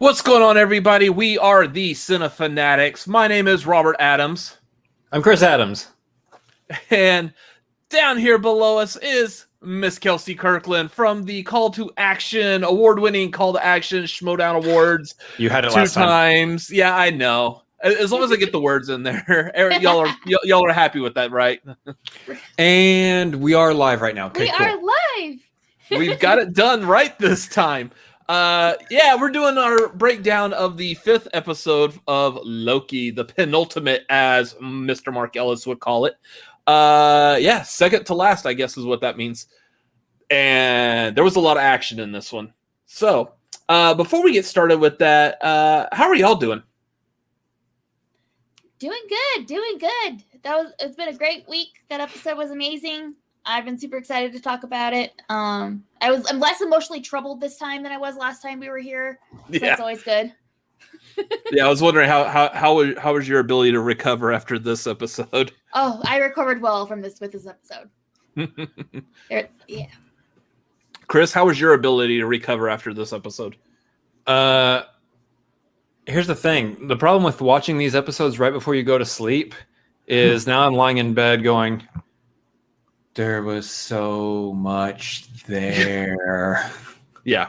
What's going on, everybody? We are the Cinefanatics. My name is Robert Adams. I'm Chris Adams. And down here below us is Miss Kelsey Kirkland from the Call to Action, award-winning Call to Action Schmodown Awards. You had it two last time. times. Yeah, I know. As long as I get the words in there. y'all are happy with that, right? And we are live right now. Okay, we are live. We've got it done right this time. We're doing our breakdown of the 5th episode of Loki, the penultimate, as Mr. Mark Ellis would call it. Second to last, I guess is what that means. And there was a lot of action in this one. So, before we get started with that, how are y'all doing? Doing good. It's been a great week. That episode was amazing. I've been super excited to talk about it. I'm less emotionally troubled this time than I was last time we were here. So that's always good. Yeah, I was wondering how was your ability to recover after this episode? Oh, I recovered well with this episode. Yeah. Chris, how was your ability to recover after this episode? Here's the thing. The problem with watching these episodes right before you go to sleep is now I'm lying in bed going, there was so much there. Yeah.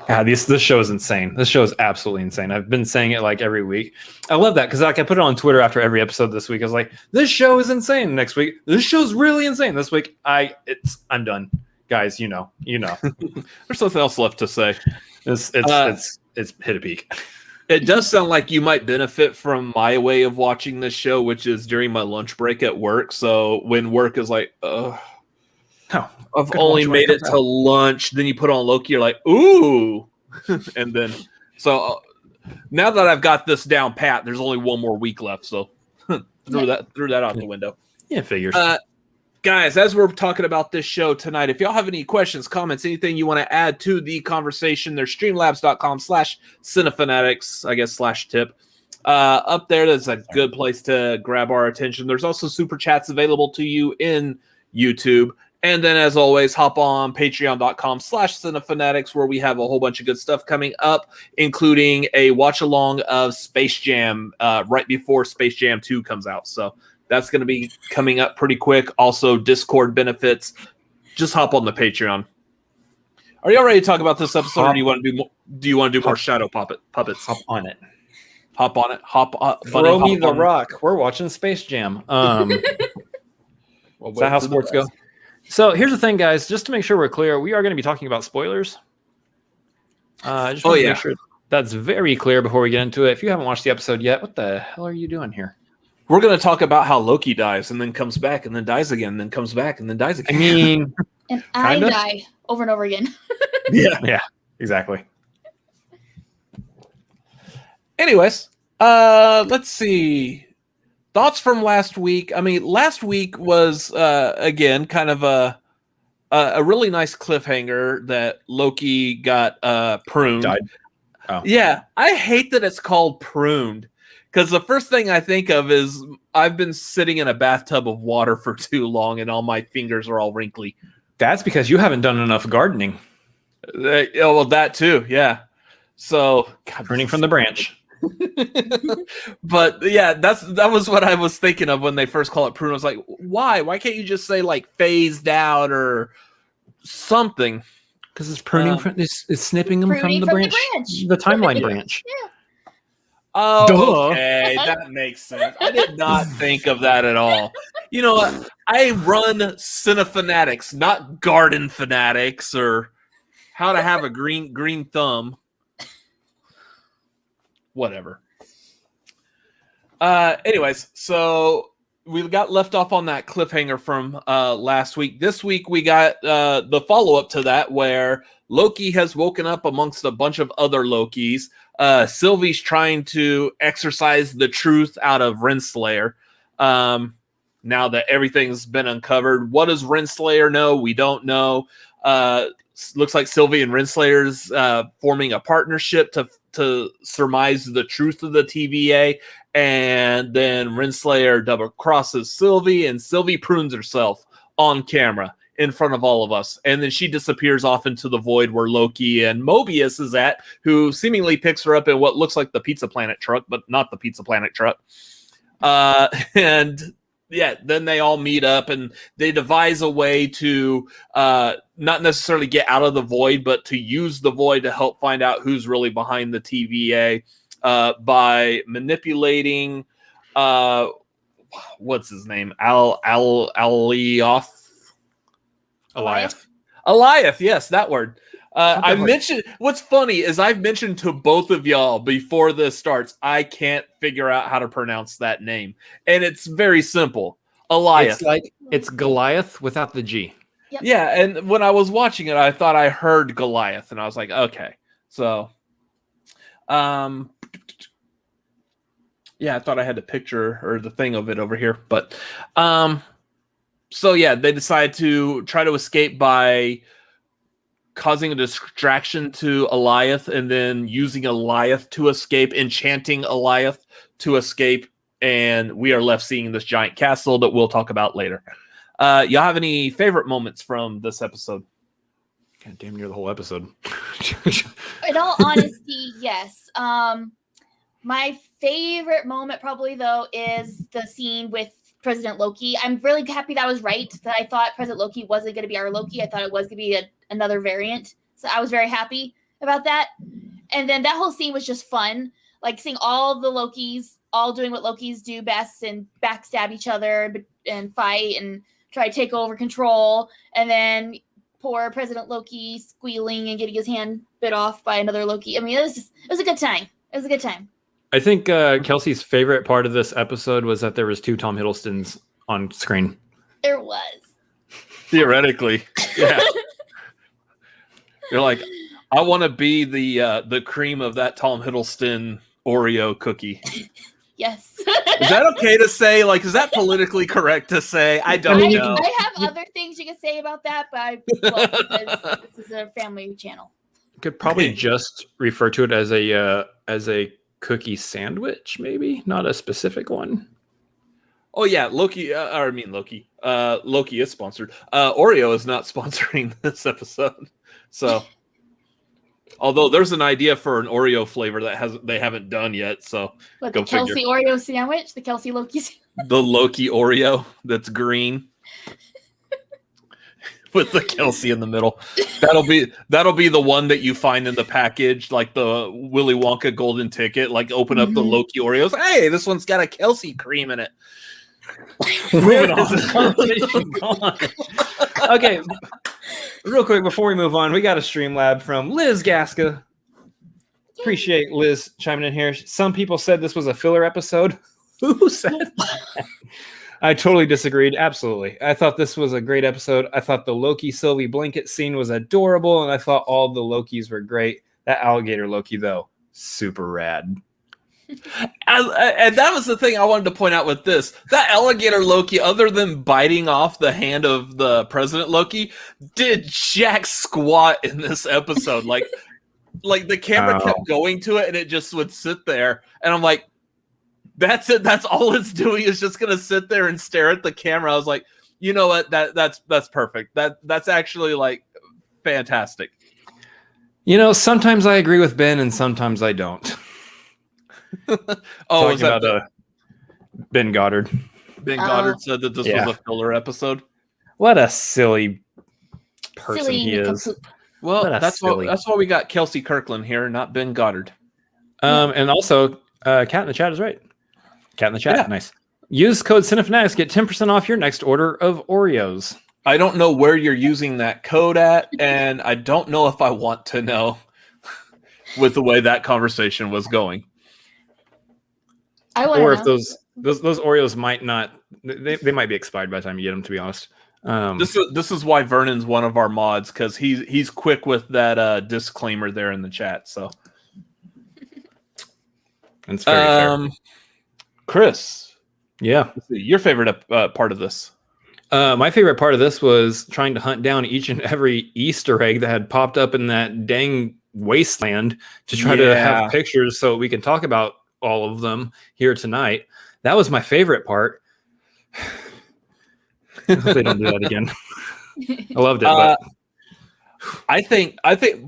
God, this show is insane. This show is absolutely insane. I've been saying it like every week. I love that because I put it on Twitter after every episode this week. I was like, this show is insane. Next week, this show's really insane. This week, I'm done. Guys, you know. There's nothing else left to say. It's hit a peak. It does sound like you might benefit from my way of watching this show, which is during my lunch break at work. So when work is like, I've only made it to lunch, then you put on Loki, you're like, ooh. And then, so now that I've got this down pat, there's only one more week left. So threw that out the window. Yeah, figures. Guys, as we're talking about this show tonight, if y'all have any questions, comments, anything you want to add to the conversation, there's streamlabs.com/cinefanatics, I guess, /tip. Up there, that's a good place to grab our attention. There's also super chats available to you in YouTube. And then, as always, hop on patreon.com/cinefanatics, where we have a whole bunch of good stuff coming up, including a watch-along of Space Jam right before Space Jam 2 comes out. So that's going to be coming up pretty quick. Also, Discord benefits. Just hop on the Patreon. Are y'all ready to talk about this episode, or do you want to do more shadow puppets? Hop on it. Hop on it. Throw me the rock. We're watching Space Jam. Is that how sports go? So here's the thing, guys. Just to make sure we're clear, we are going to be talking about spoilers. Just want to make sure that's very clear before we get into it. If you haven't watched the episode yet, what the hell are you doing here? We're going to talk about how Loki dies and then comes back and then dies again and then comes back and then dies again. I mean, and I die over and over again. Yeah, exactly. Anyways, let's see. Thoughts from last week. I mean, last week was, again, kind of a really nice cliffhanger that Loki got pruned. Died. Oh. Yeah, I hate that it's called pruned. Because the first thing I think of is I've been sitting in a bathtub of water for too long and all my fingers are all wrinkly. That's because you haven't done enough gardening. Well, that too, yeah. So, pruning from the branch. But yeah, that was what I was thinking of when they first call it prune. I was like, why? Why can't you just say like phased out or something? Because it's pruning it's snipping them from the branch, the timeline branch. Yeah. Oh, okay, that makes sense. I did not think of that at all. You know what? I run Cinefanatics, not Garden Fanatics or how to have a green thumb. Whatever. Anyways, so we got left off on that cliffhanger from last week. This week we got the follow-up to that where Loki has woken up amongst a bunch of other Lokis. Sylvie's trying to exorcise the truth out of Renslayer. Now that everything's been uncovered, what does Renslayer know? We don't know. Looks like Sylvie and Renslayer's forming a partnership to surmise the truth of the TVA. And then Renslayer double crosses Sylvie, and Sylvie prunes herself on camera in front of all of us. And then she disappears off into the void where Loki and Mobius is at, who seemingly picks her up in what looks like the Pizza Planet truck, but not the Pizza Planet truck. And yeah, then they all meet up and they devise a way to not necessarily get out of the void, but to use the void to help find out who's really behind the TVA by manipulating what's his name? Alioth? Eliath, yes, that word. I mentioned, what's funny is I've mentioned to both of y'all before this starts, I can't figure out how to pronounce that name. And it's very simple. Eliath. It's Goliath without the G. Yep. Yeah, and when I was watching it, I thought I heard Goliath, and I was like, okay. So, yeah, I thought I had the picture or the thing of it over here. But, so yeah, they decide to try to escape by causing a distraction to Eliath and then using Eliath to escape, enchanting Eliath to escape, and we are left seeing this giant castle that we'll talk about later. Y'all have any favorite moments from this episode? God damn near the whole episode. In all honesty, yes. My favorite moment probably, though, is the scene with President Loki. I'm really happy that I was right, that I thought President Loki wasn't going to be our Loki. I thought it was going to be another variant. So I was very happy about that. And then that whole scene was just fun. Like seeing all the Lokis all doing what Lokis do best and backstab each other and fight and try to take over control. And then poor President Loki squealing and getting his hand bit off by another Loki. I mean, it was a good time. It was a good time. I think Kelsey's favorite part of this episode was that there was 2 Tom Hiddlestons on screen. There was. Theoretically, yeah. You're like, I want to be the cream of that Tom Hiddleston Oreo cookie. Yes. Is that okay to say? Like, is that politically correct to say? I don't know. I have other things you can say about that, but because this is a family channel. Could probably just refer to it as a cookie sandwich, maybe not a specific one. Oh yeah, Loki. Loki. Loki is sponsored. Oreo is not sponsoring this episode. So, although there's an idea for an Oreo flavor that they haven't done yet. So, what, the Kelsey Oreo sandwich, the Kelsey Loki sandwich? The Loki Oreo that's green. With the Kelsey in the middle. That'll be the one that you find in the package, like the Willy Wonka golden ticket. Like open up the Loki Oreos. Hey, this one's got a Kelsey cream in it. Moving on. Okay, real quick before we move on, we got a Streamlab from Liz Gaska. Appreciate Liz chiming in here. Some people said this was a filler episode. Who said that? I totally disagreed. Absolutely. I thought this was a great episode. I thought the Loki Sylvie blanket scene was adorable, and I thought all the Lokis were great. That alligator Loki, though, super rad. And that was the thing I wanted to point out with this. That alligator Loki, other than biting off the hand of the President Loki, did jack squat in this episode. Like the camera kept going to it, and it just would sit there. And I'm like, that's it. That's all it's doing is just gonna sit there and stare at the camera. I was like, you know what? That's perfect. That's actually like fantastic. You know, sometimes I agree with Ben and sometimes I don't. Oh, is that about Ben Goddard? Ben Goddard said that this was a filler episode. What a silly person he is. Well, that's why we got Kelsey Kirkland here, not Ben Goddard. And also, Cat in the Chat is right. Cat in the Chat, nice. Use code Cinefanatics, get 10% off your next order of Oreos. I don't know where you're using that code at, and I don't know if I want to know with the way that conversation was going. Or if those Oreos might not, they might be expired by the time you get them, to be honest. This is why Vernon's one of our mods, because he's quick with that disclaimer there in the chat. So that's very fair. Chris, yeah, your favorite part of this? My favorite part of this was trying to hunt down each and every Easter egg that had popped up in that dang wasteland to try to have pictures so we can talk about all of them here tonight. That was my favorite part. I hope they don't do that again. I loved it. But I think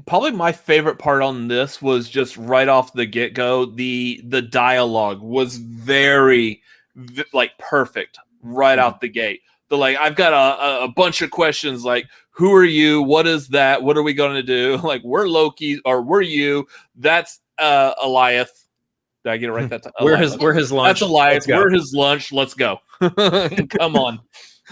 probably my favorite part on this was just right off the get-go. The dialogue was very like perfect right out the gate. I've got a bunch of questions like, who are you? What is that? What are we going to do? Like, we're Loki, or we're you? That's Eliath. Did I get it right that time? We're his lunch. That's Eliath. We're his lunch. Let's go. Come on.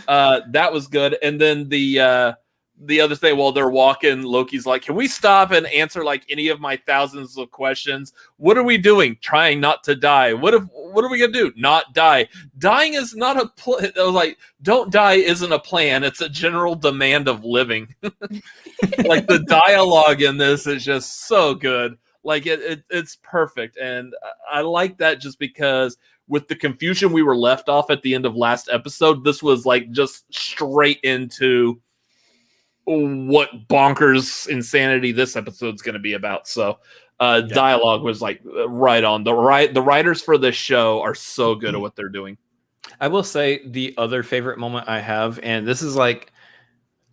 That was good. And then the other thing, while they're walking, Loki's like, can we stop and answer like any of my thousands of questions? What are we doing? Trying not to die. What are we gonna do? Not die. Dying is not a plan. I was like, don't die isn't a plan. It's a general demand of living. Like, the dialogue in this is just so good. Like, it's perfect. And I like that just because with the confusion we were left off at the end of last episode, this was like just straight into what bonkers insanity this episode's going to be about. So dialogue was like right on. The writers for this show are so good at what they're doing. I will say the other favorite moment I have, and this is like,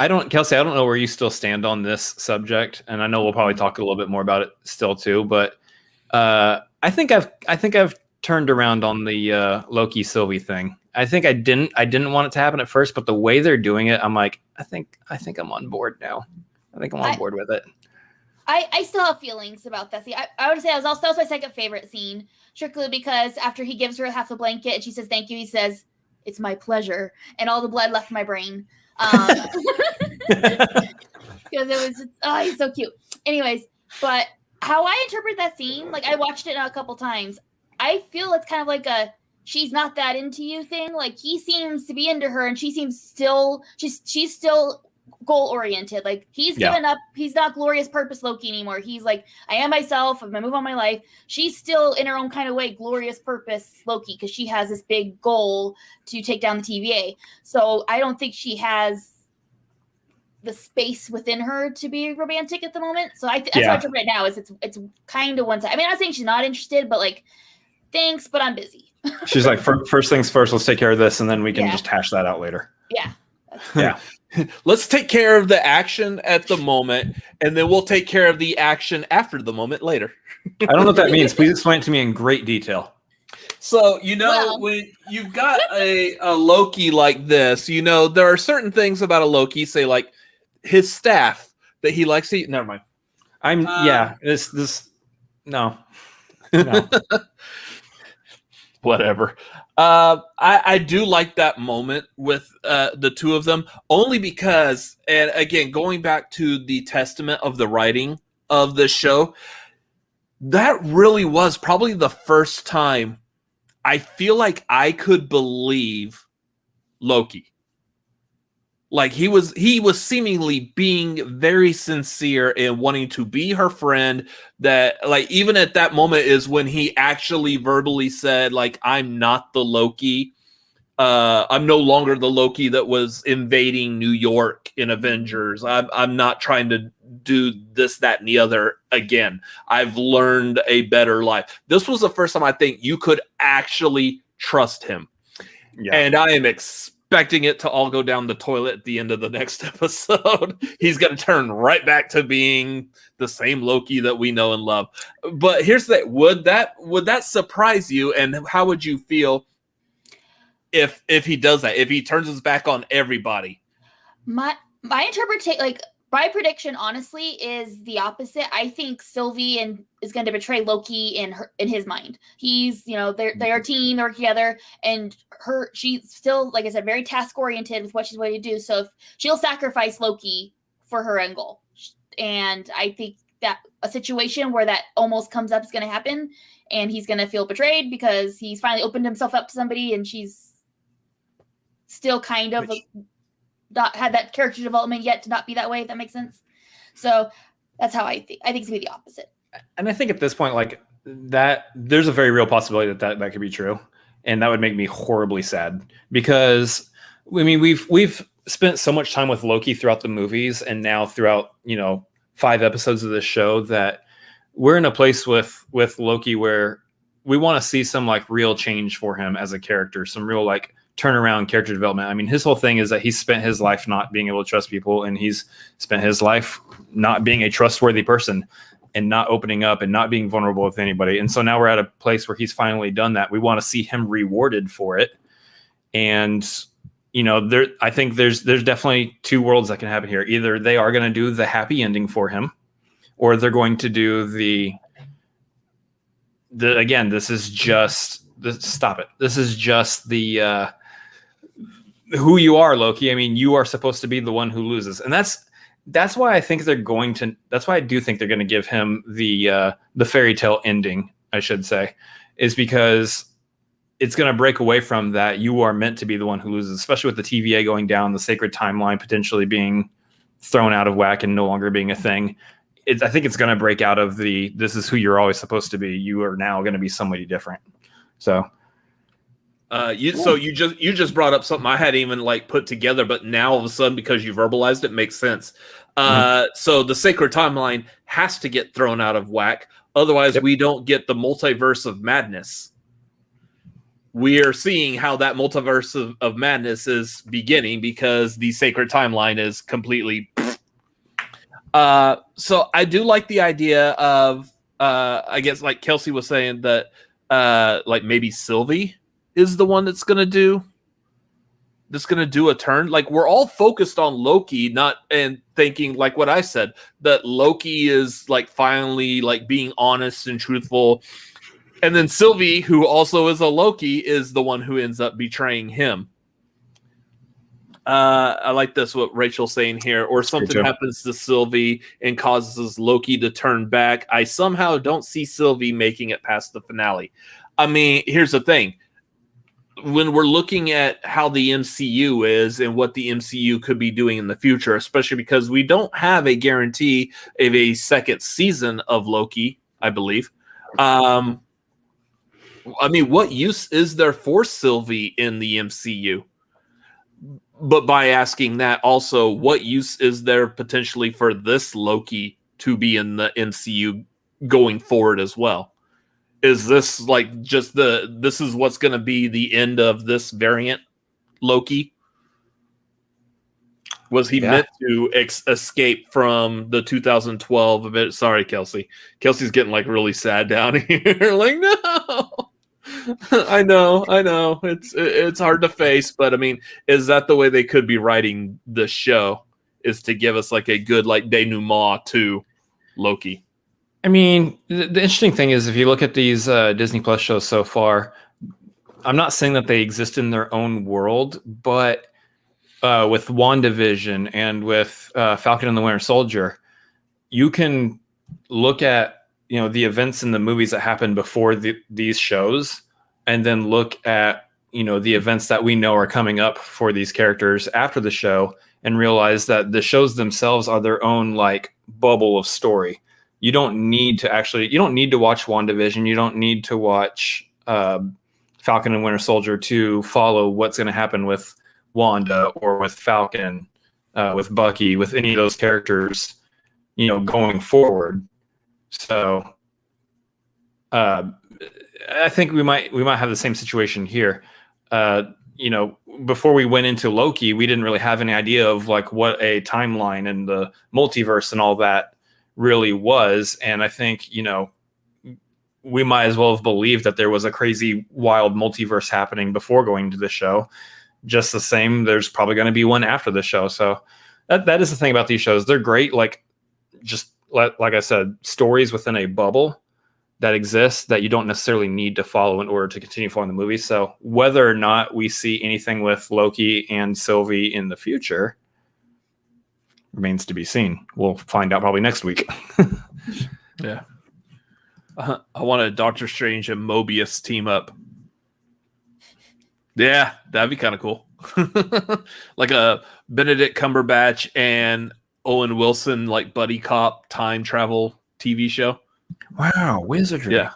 Kelsey, I don't know where you still stand on this subject, and I know we'll probably talk a little bit more about it still too, but I think I've turned around on the Loki Sylvie thing. I think I didn't want it to happen at first, but the way they're doing it, I'm like, I think I'm on board now. I think I'm on board with it. I still have feelings about that scene. I would say that was my second favorite scene, strictly because after he gives her half the blanket and she says thank you, he says, "It's my pleasure," and all the blood left my brain. Because it was he's so cute. Anyways, but how I interpret that scene, like, I watched it a couple times. I feel it's kind of like a she's not that into you thing. Like, he seems to be into her, and she seems she's still goal oriented. Like, he's given up. He's not glorious purpose Loki anymore. He's like, I am myself. I'm gonna move on my life. She's still in her own kind of way glorious purpose Loki, because she has this big goal to take down the TVA. So I don't think she has the space within her to be romantic at the moment. So that's what I interpret right now is it's kind of one side. I mean, I'm not saying she's not interested, but like, thanks, but I'm busy. She's like, first things first, let's take care of this, and then we can just hash that out later. Yeah. Yeah. Let's take care of the action at the moment, and then we'll take care of the action after the moment later. I don't know what that means. Please explain it to me in great detail. So, when you've got a Loki like this, there are certain things about a Loki, say like his staff that he likes to eat. Never mind. No. Whatever. I do like that moment with the two of them, only because, and again, going back to the testament of the writing of the show, that really was probably the first time I feel like I could believe Loki. Like, he was seemingly being very sincere in wanting to be her friend. That, like, even at that moment is when he actually verbally said, like, I'm not the Loki. I'm no longer the Loki that was invading New York in Avengers. I'm not trying to do this, that, and the other again. I've learned a better life. This was the first time I think you could actually trust him. Yeah. And I am expecting it to all go down the toilet at the end of the next episode. He's going to turn right back to being the same Loki that we know and love. But here's the thing. Would that surprise you? And how would you feel if he does that? If he turns his back on everybody? My interpretation, like, my prediction, honestly, is the opposite. I think Sylvie is going to betray Loki in his mind. He's, they're a team, they work together, and she's still, like I said, very task oriented with what she's going to do. So if she'll sacrifice Loki for her end goal, and I think that a situation where that almost comes up is going to happen, and he's going to feel betrayed because he's finally opened himself up to somebody, and she's still kind of not had that character development yet to not be that way, if that makes sense. So that's how I think. I think it's going to be the opposite. And I think at this point, like, that there's a very real possibility that could be true. And that would make me horribly sad, because I mean, we've spent so much time with Loki throughout the movies, and now throughout, 5 episodes of this show, that we're in a place with Loki where we want to see some, like, real change for him as a character, some real, like, turnaround character development. I mean, his whole thing is that he's spent his life not being able to trust people, and he's spent his life not being a trustworthy person and not opening up and not being vulnerable with anybody. And so now we're at a place where he's finally done that. We want to see him rewarded for it. And, you know, I think there's definitely two worlds that can happen here. Either they are going to do the happy ending for him, or they're going to do again, this is just stop it. This is just the who you are, Loki. I mean, you are supposed to be the one who loses, and that's why I think they're going to. That's why I do think they're going to give him the fairy tale ending, I should say, is because it's going to break away from that. You are meant to be the one who loses, especially with the TVA going down, the sacred timeline potentially being thrown out of whack and no longer being a thing. I think it's going to break out of this is who you're always supposed to be. You are now going to be somebody different. So. You just brought up something I hadn't even like put together, but now all of a sudden, because you verbalized it, makes sense. So the sacred timeline has to get thrown out of whack, otherwise we don't get the multiverse of madness. We are seeing how that multiverse of madness is beginning because the sacred timeline is completely. So I do like the idea of I guess like Kelsey was saying that like maybe Sylvie is the one that's gonna do a turn. Like we're all focused on Loki, and thinking like what I said, that Loki is like finally like being honest and truthful, and then Sylvie, who also is a Loki, is the one who ends up betraying him. I like this, what Rachel's saying here, or something happens to Sylvie and causes Loki to turn back. I somehow don't see Sylvie making it past the finale. I mean, here's the thing. When we're looking at how the MCU is and what the MCU could be doing in the future, especially because we don't have a guarantee of a second season of Loki, I believe. I mean, what use is there for Sylvie in the MCU? But by asking that also, what use is there potentially for this Loki to be in the MCU going forward as well? Is this like just this is what's going to be the end of this variant Loki? Was he meant to escape from the 2012 event? Sorry, Kelsey. Kelsey's getting like really sad down here. Like, no. I know. It's hard to face, but I mean, is that the way they could be writing the show? Is to give us like a good like denouement to Loki? I mean, the interesting thing is if you look at these Disney Plus shows so far, I'm not saying that they exist in their own world, but with WandaVision and with Falcon and the Winter Soldier, you can look at the events in the movies that happened before these shows, and then look at the events that we know are coming up for these characters after the show, and realize that the shows themselves are their own like bubble of story. You don't need to watch WandaVision. You don't need to watch Falcon and Winter Soldier to follow what's going to happen with Wanda or with Falcon, with Bucky, with any of those characters, going forward. So I think we might have the same situation here. Before we went into Loki, we didn't really have any idea of like what a timeline and the multiverse and all that really was. And I think, we might as well have believed that there was a crazy, wild multiverse happening before going to the show. Just the same, there's probably going to be one after the show. So that is the thing about these shows. They're great. Like I said, stories within a bubble that exists that you don't necessarily need to follow in order to continue following the movie. So whether or not we see anything with Loki and Sylvie in the future remains to be seen. We'll find out probably next week. Yeah. I want a Doctor Strange and Mobius team up. Yeah, that'd be kind of cool. Like a Benedict Cumberbatch and Owen Wilson, like buddy cop time travel TV show. Wow, wizardry. Yeah.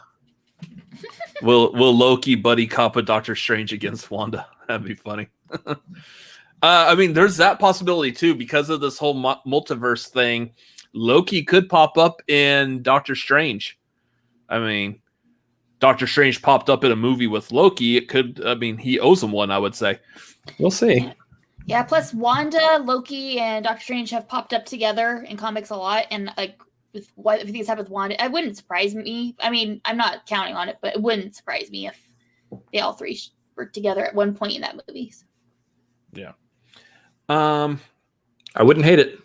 Will Loki buddy cop a Doctor Strange against Wanda? That'd be funny. I mean, there's that possibility too, because of this whole multiverse thing. Loki could pop up in Doctor Strange. I mean, Doctor Strange popped up in a movie with Loki, it could. I mean, he owes him one. I would say. We'll see. Yeah. Plus, Wanda, Loki, and Doctor Strange have popped up together in comics a lot, and like with what everything that's happened with Wanda, it wouldn't surprise me. I mean, I'm not counting on it, but it wouldn't surprise me if they all three were together at one point in that movie. So. Yeah. I wouldn't hate it.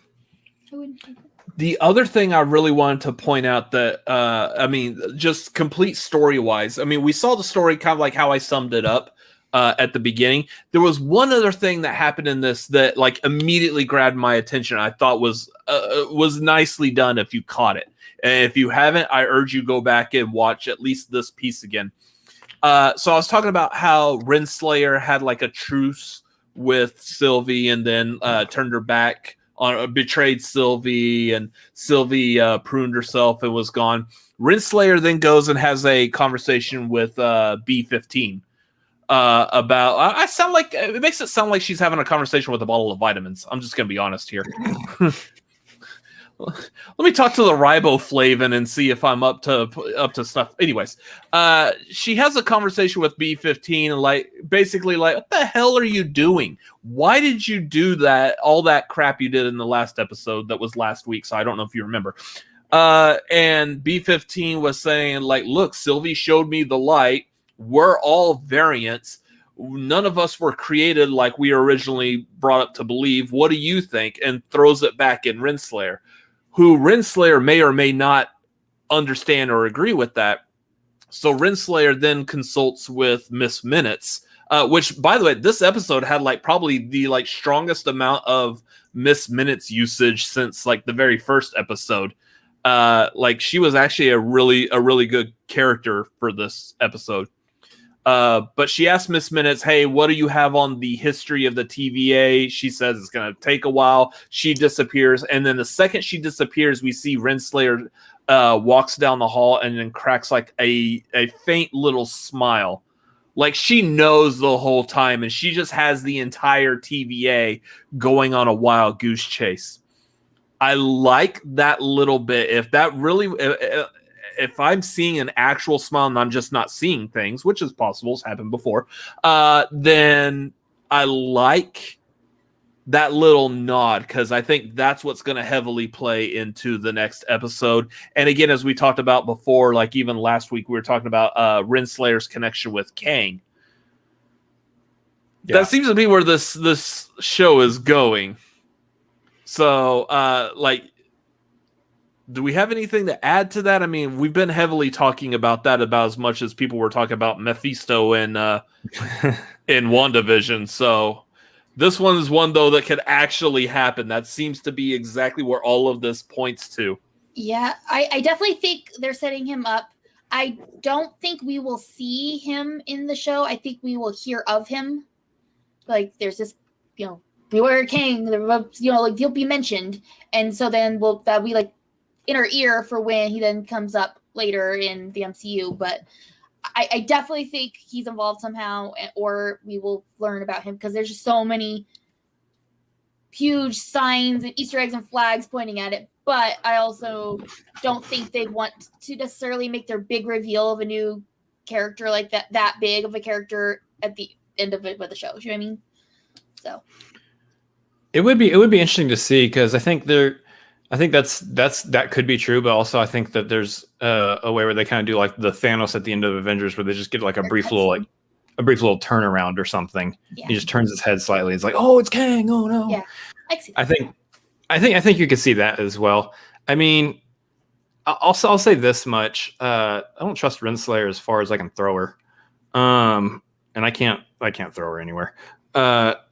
I wouldn't hate it. The other thing I really wanted to point out that, I mean, just complete story-wise, I mean, we saw the story kind of like how I summed it up at the beginning. There was one other thing that happened in this that like immediately grabbed my attention. I thought was nicely done if you caught it. And if you haven't, I urge you go back and watch at least this piece again. So I was talking about how Renslayer had like a truce with Sylvie and then turned her back on, betrayed Sylvie, and Sylvie pruned herself and was gone. Renslayer then goes and has a conversation with B-15 about. I sound like it makes it sound like she's having a conversation with a bottle of vitamins. I'm just gonna be honest here. Let me talk to the riboflavin and see if I'm up to stuff. Anyways, she has a conversation with B-15 and like basically like, what the hell are you doing? Why did you do that? All that crap you did in the last episode that was last week. So I don't know if you remember. And B-15 was saying like, look, Sylvie showed me the light. We're all variants. None of us were created like we originally brought up to believe. What do you think? And throws it back in Renslayer, who Renslayer may or may not understand or agree with that. So Renslayer then consults with Miss Minutes, which, by the way, this episode had like probably the like strongest amount of Miss Minutes usage since like the very first episode. Like she was actually a really good character for this episode. But she asked Miss Minutes, hey, what do you have on the history of the TVA? She says it's going to take a while. She disappears. And then the second she disappears, we see Renslayer walks down the hall and then cracks like a faint little smile. Like she knows the whole time, and she just has the entire TVA going on a wild goose chase. I like that little bit. If that really... if I'm seeing an actual smile and I'm just not seeing things, which is possible, it's happened before, then I like that little nod, because I think that's what's going to heavily play into the next episode. And again, as we talked about before, like even last week, we were talking about Renslayer's connection with Kang. Yeah. That seems to be where this show is going. So, like, do we have anything to add to that? I mean, we've been heavily talking about that about as much as people were talking about Mephisto in WandaVision. So this one is one, though, that could actually happen. That seems to be exactly where all of this points to. Yeah, I definitely think they're setting him up. I don't think we will see him in the show. I think we will hear of him. Like, there's this, beware King, like he'll be mentioned. And so then that'll be like in our ear for when he then comes up later in the MCU. But I definitely think he's involved somehow, or we will learn about him, because there's just so many huge signs and Easter eggs and flags pointing at it. But I also don't think they'd want to necessarily make their big reveal of a new character like that big of a character at the end of it with the show. You know what I mean? So it would be interesting to see, because I think that could be true, but also I think that there's a way where they kind of do like the Thanos at the end of Avengers, where they just get like a brief little turnaround or something. Yeah. He just turns his head slightly. It's like, oh, it's Kang. Oh no. Yeah, I think you could see that as well. I mean, I'll say this much: I don't trust Renslayer as far as I can throw her, and I can't throw her anywhere.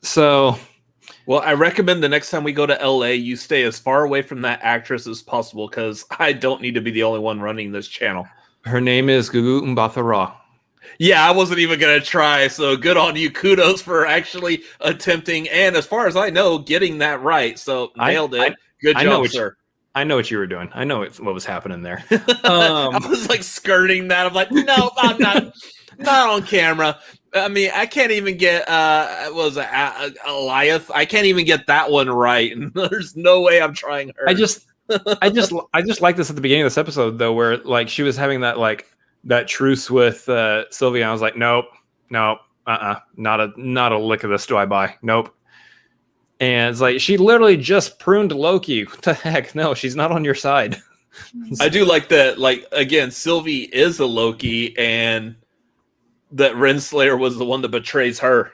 So. Well, I recommend the next time we go to LA, you stay as far away from that actress as possible, because I don't need to be the only one running this channel. Her name is Gugu Mbatha-Raw. Yeah, I wasn't even going to try, so good on you. Kudos for actually attempting, and as far as I know, getting that right. So nailed it. Good job, sir. I know what you were doing. I know what was happening there. I was like skirting that. I'm like, no, I'm not on camera. I mean, I can't even get Eliath. I can't even get that one right, and there's no way I'm trying her. I just like this at the beginning of this episode, though, where like she was having that like that truce with Sylvia. I was like, nope, not a lick of this do I buy. Nope. And it's like, she literally just pruned Loki. What the heck? No, she's not on your side. I do like that. Like, again, Sylvie is a Loki, and that Renslayer was the one that betrays her.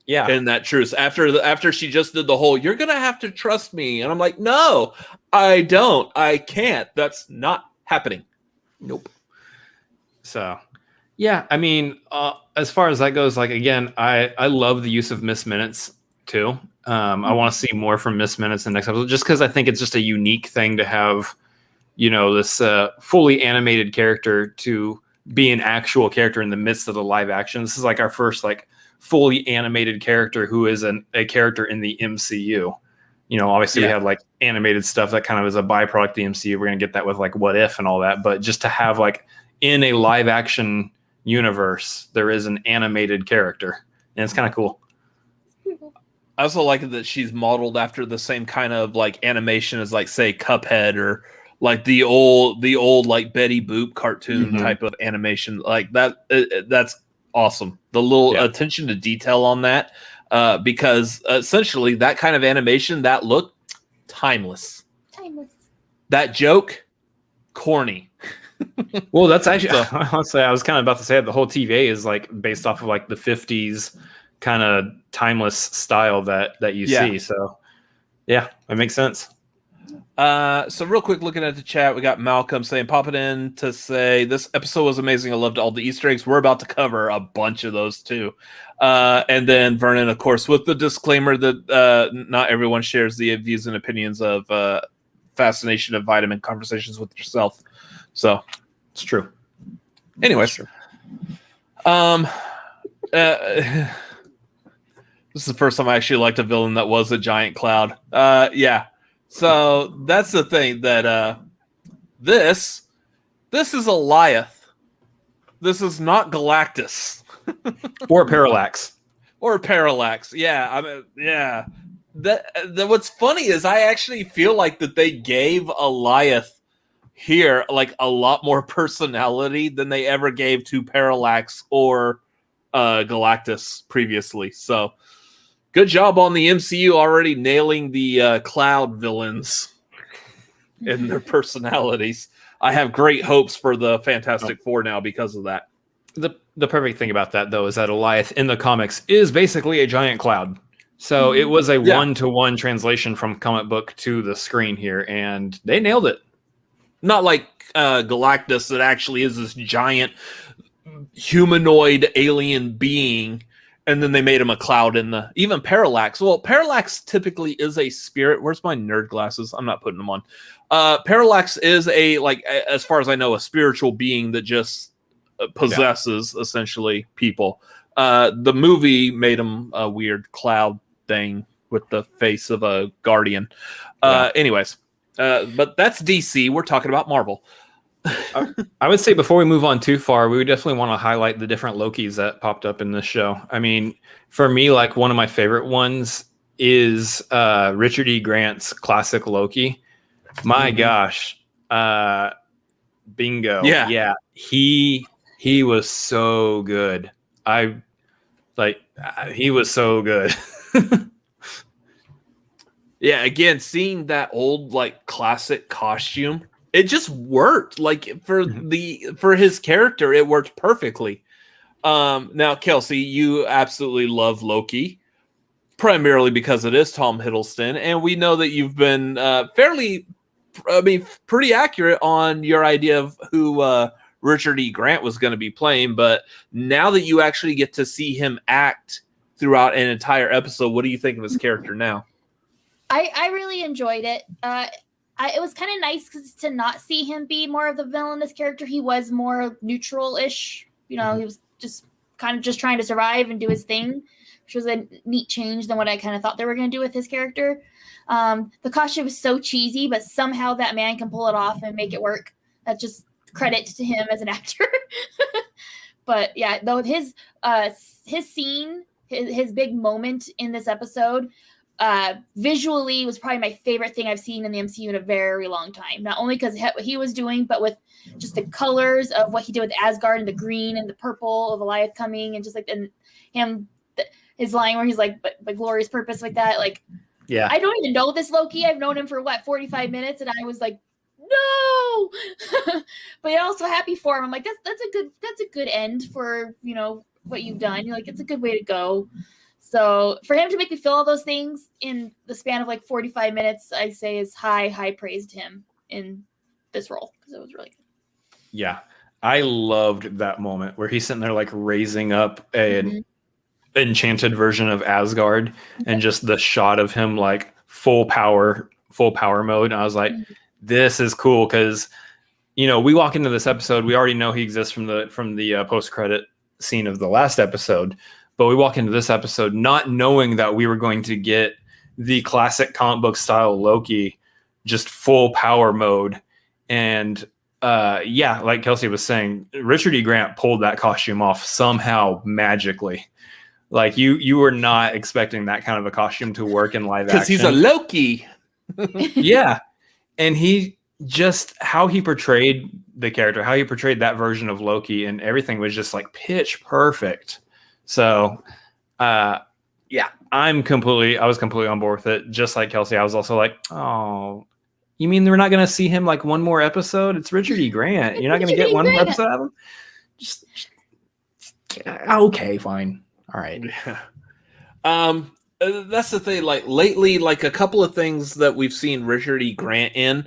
Yeah. In that truce. After she just did the whole, you're going to have to trust me. And I'm like, no, I don't. I can't. That's not happening. Nope. So, yeah, I mean, as far as that goes, like, again, I love the use of Miss Minutes, too. I want to see more from Miss Minutes in the next episode, just because I think it's just a unique thing to have, this fully animated character to be an actual character in the midst of the live action. This is like our first like fully animated character who is a character in the MCU. Obviously we have like animated stuff that kind of is a byproduct of the MCU. We're going to get that with like What If and all that, but just to have like in a live action universe, there is an animated character, and it's kind of cool. I also like that she's modeled after the same kind of like animation as like, say, Cuphead or like the old like Betty Boop cartoon type of animation. Like that. That's awesome. The little attention to detail on that, because essentially that kind of animation, that look, timeless. That joke, corny. Well, that's actually, honestly, I was kind of about to say that the whole TVA is like based off of like the 50s kind of timeless style that you see. So yeah, that makes sense. So real quick, looking at the chat, we got Malcolm saying, pop it in to say, this episode was amazing. I loved all the Easter eggs. We're about to cover a bunch of those too. And then Vernon, of course, with the disclaimer that not everyone shares the views and opinions of Fascination of Vitamin Conversations with Yourself. So it's true. Anyways, this is the first time I actually liked a villain that was a giant cloud. Yeah. So that's the thing that this is Goliath. This is not Galactus. Or Parallax. Or Parallax. Yeah. I mean, yeah. That what's funny is I actually feel like that they gave Goliath here like a lot more personality than they ever gave to Parallax or Galactus previously. So good job on the MCU already nailing the cloud villains and their personalities. I have great hopes for the Fantastic Four now because of that. The perfect thing about that, though, is that Goliath in the comics is basically a giant cloud. So it was a one-to-one translation from comic book to the screen here, and they nailed it. Not like Galactus that actually is this giant humanoid alien being, and then they made him a cloud in the... Even Parallax. Well, Parallax typically is a spirit. Where's my nerd glasses? I'm not putting them on. Parallax is a, like, as far as I know, a spiritual being that just possesses, essentially, people. The movie made him a weird cloud thing with the face of a guardian. Anyways, but that's DC. We're talking about Marvel. I would say before we move on too far, we would definitely want to highlight the different Lokis that popped up in this show. I mean, for me, like one of my favorite ones is Richard E. Grant's classic Loki. My gosh. Bingo. Yeah. He was so good. He was so good. Yeah, again, seeing that old like classic costume, it just worked. Like for his character, it worked perfectly. Now, Kelsey, you absolutely love Loki, primarily because it is Tom Hiddleston, and we know that you've been pretty accurate on your idea of who Richard E. Grant was going to be playing. But now that you actually get to see him act throughout an entire episode, what do you think of his character now? I really enjoyed it. It was kind of nice to not see him be more of the villainous character. He was more neutral-ish. He was just kind of just trying to survive and do his thing, which was a neat change than what I kind of thought they were going to do with his character. The costume was so cheesy, but somehow that man can pull it off and make it work. That's just credit to him as an actor. But yeah, though his scene, his big moment in this episode visually was probably my favorite thing I've seen in the MCU in a very long time. Not only because what he was doing, but with just the colors of what he did with Asgard and the green and the purple of Goliath coming, and just like his line where he's like, but glorious purpose, like that. Like, yeah, I don't even know this Loki. I've known him for 45 minutes, and I was like, no. But you're also happy for him. I'm like, that's a good end for, you know, what you've done. You're like, it's a good way to go. So for him to make me feel all those things in the span of like 45 minutes, I say is high praise to him in this role, because it was really good. Yeah, I loved that moment where he's sitting there like raising up an enchanted version of Asgard, and just the shot of him like full power mode. And I was like, this is cool, because, you know, we walk into this episode, we already know he exists from the post-credit scene of the last episode. But we walk into this episode not knowing that we were going to get the classic comic book style Loki, just full power mode. And like Kelsey was saying, Richard E. Grant pulled that costume off somehow magically. Like you were not expecting that kind of a costume to work in live action. Because he's a Loki. Yeah. And how he portrayed the character, how he portrayed that version of Loki, and everything was just like pitch perfect. So, I was completely on board with it. Just like Kelsey, I was also like, oh, you mean we're not going to see him like one more episode? It's Richard E. Grant. You're not going to get one more episode of him? Just okay, fine. All right. Yeah. That's the thing. Like lately, like a couple of things that we've seen Richard E. Grant in,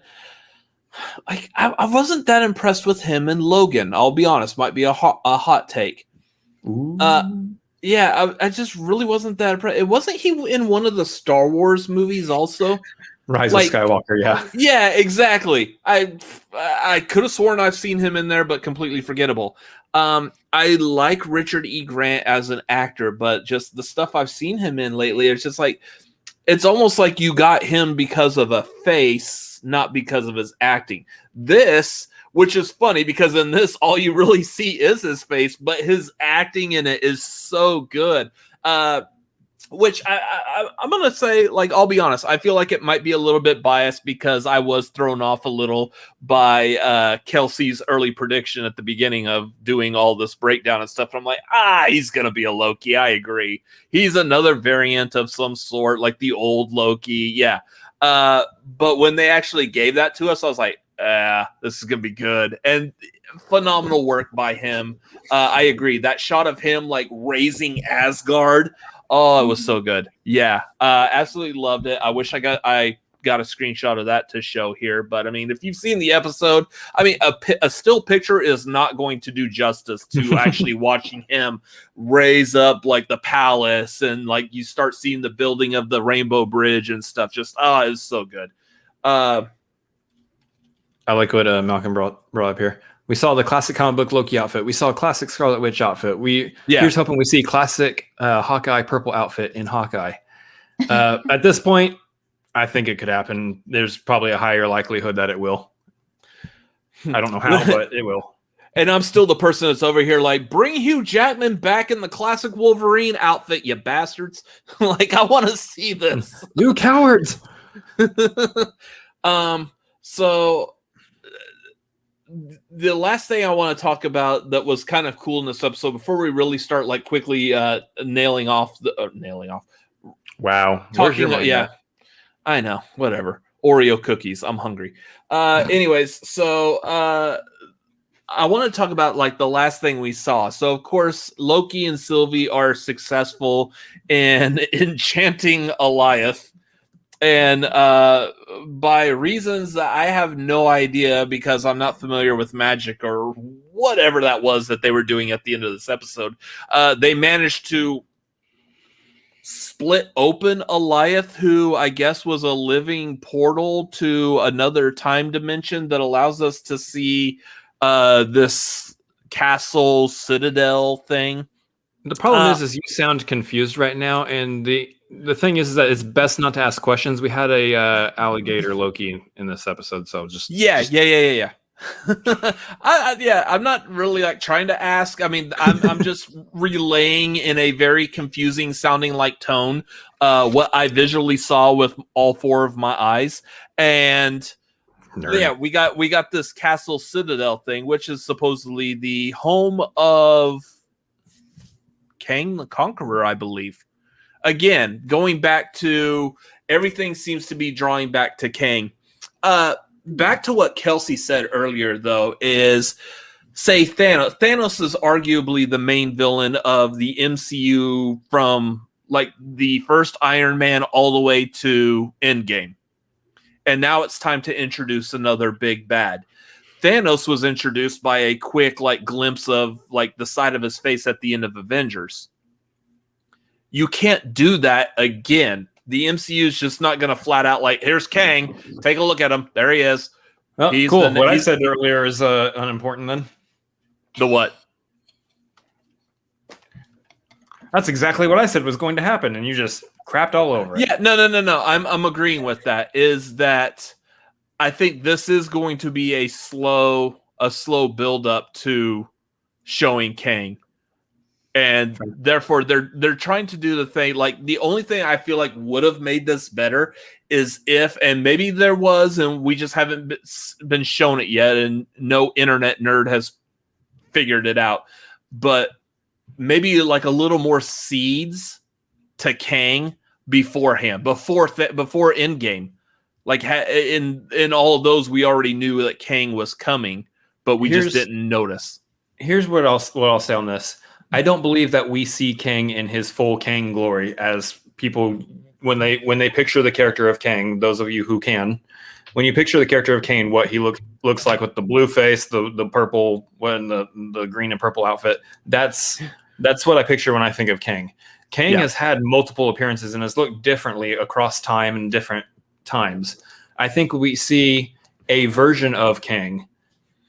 like I wasn't that impressed with him in Logan. I'll be honest, might be a hot take. Ooh. I just really wasn't that impressed. It wasn't he in one of the Star Wars movies also? Rise of Skywalker, yeah. Yeah, exactly. I could have sworn I've seen him in there, but completely forgettable. I like Richard E. Grant as an actor, but just the stuff I've seen him in lately, it's just like, it's almost like you got him because of a face, not because of his acting. This, which is funny because in this, all you really see is his face, but his acting in it is so good. Which I'm going to say, like, I'll be honest, I feel like it might be a little bit biased because I was thrown off a little by Kelsey's early prediction at the beginning of doing all this breakdown and stuff. And I'm like, he's going to be a Loki. I agree. He's another variant of some sort, like the old Loki. Yeah. But when they actually gave that to us, I was like, this is gonna be good. And phenomenal work by him. I agree. That shot of him like raising Asgard, it was so good. Yeah, absolutely loved it. I wish I got a screenshot of that to show here, but I mean, if you've seen the episode, I mean, a still picture is not going to do justice to actually watching him raise up like the palace, and like you start seeing the building of the Rainbow Bridge and stuff. Just it was so good. I like what Malcolm brought up here. We saw the classic comic book Loki outfit. We saw a classic Scarlet Witch outfit. Here's hoping we see classic Hawkeye purple outfit in Hawkeye. At this point, I think it could happen. There's probably a higher likelihood that it will. I don't know how, but it will. And I'm still the person that's over here like, bring Hugh Jackman back in the classic Wolverine outfit, you bastards. Like, I want to see this. You cowards. So the last thing I want to talk about that was kind of cool in this episode before we really start like quickly nailing off. Wow. Yeah, I know. Whatever. Oreo cookies. I'm hungry. Anyways, so I want to talk about like the last thing we saw. So of course, Loki and Sylvie are successful in enchanting Goliath. And by reasons that I have no idea because I'm not familiar with magic or whatever that was that they were doing at the end of this episode, they managed to split open Goliath, who I guess was a living portal to another time dimension that allows us to see this castle citadel thing. The problem is you sound confused right now, and the thing is that it's best not to ask questions. We had a alligator Loki in this episode, so just yeah. I'm not really like trying to ask. I mean, I'm just relaying in a very confusing sounding like tone what I visually saw with all four of my eyes. And Nerd. yeah, we got this Castle Citadel thing, which is supposedly the home of Kang the Conqueror, I believe. Again, going back to everything seems to be drawing back to Kang. Back to what Kelsey said earlier, though, is say Thanos. Thanos is arguably the main villain of the MCU from like the first Iron Man all the way to Endgame. And now it's time to introduce another big bad. Thanos was introduced by a quick like glimpse of like the side of his face at the end of Avengers. You can't do that again. The MCU is just not going to flat out like, here's Kang. Take a look at him. There he is. Oh, cool. What I said earlier is unimportant then. The what? That's exactly what I said was going to happen, and you just crapped all over it. Yeah, no. I'm agreeing with that. Is that I think this is going to be a slow build up to showing Kang. And therefore, they're trying to do the thing. Like the only thing I feel like would have made this better is if, and maybe there was, and we just haven't been shown it yet, and no internet nerd has figured it out. But maybe like a little more seeds to Kang beforehand, before Endgame. Like in all of those, we already knew that Kang was coming, but we just didn't notice. Here's what I'll say on this. I don't believe that we see Kang in his full Kang glory as people when they picture the character of Kang. Those of you who can, when you picture the character of Kang, what he looks like with the blue face, the purple, the green and purple outfit. That's what I picture when I think of Kang. Kang has had multiple appearances and has looked differently across time and different times. I think we see a version of Kang,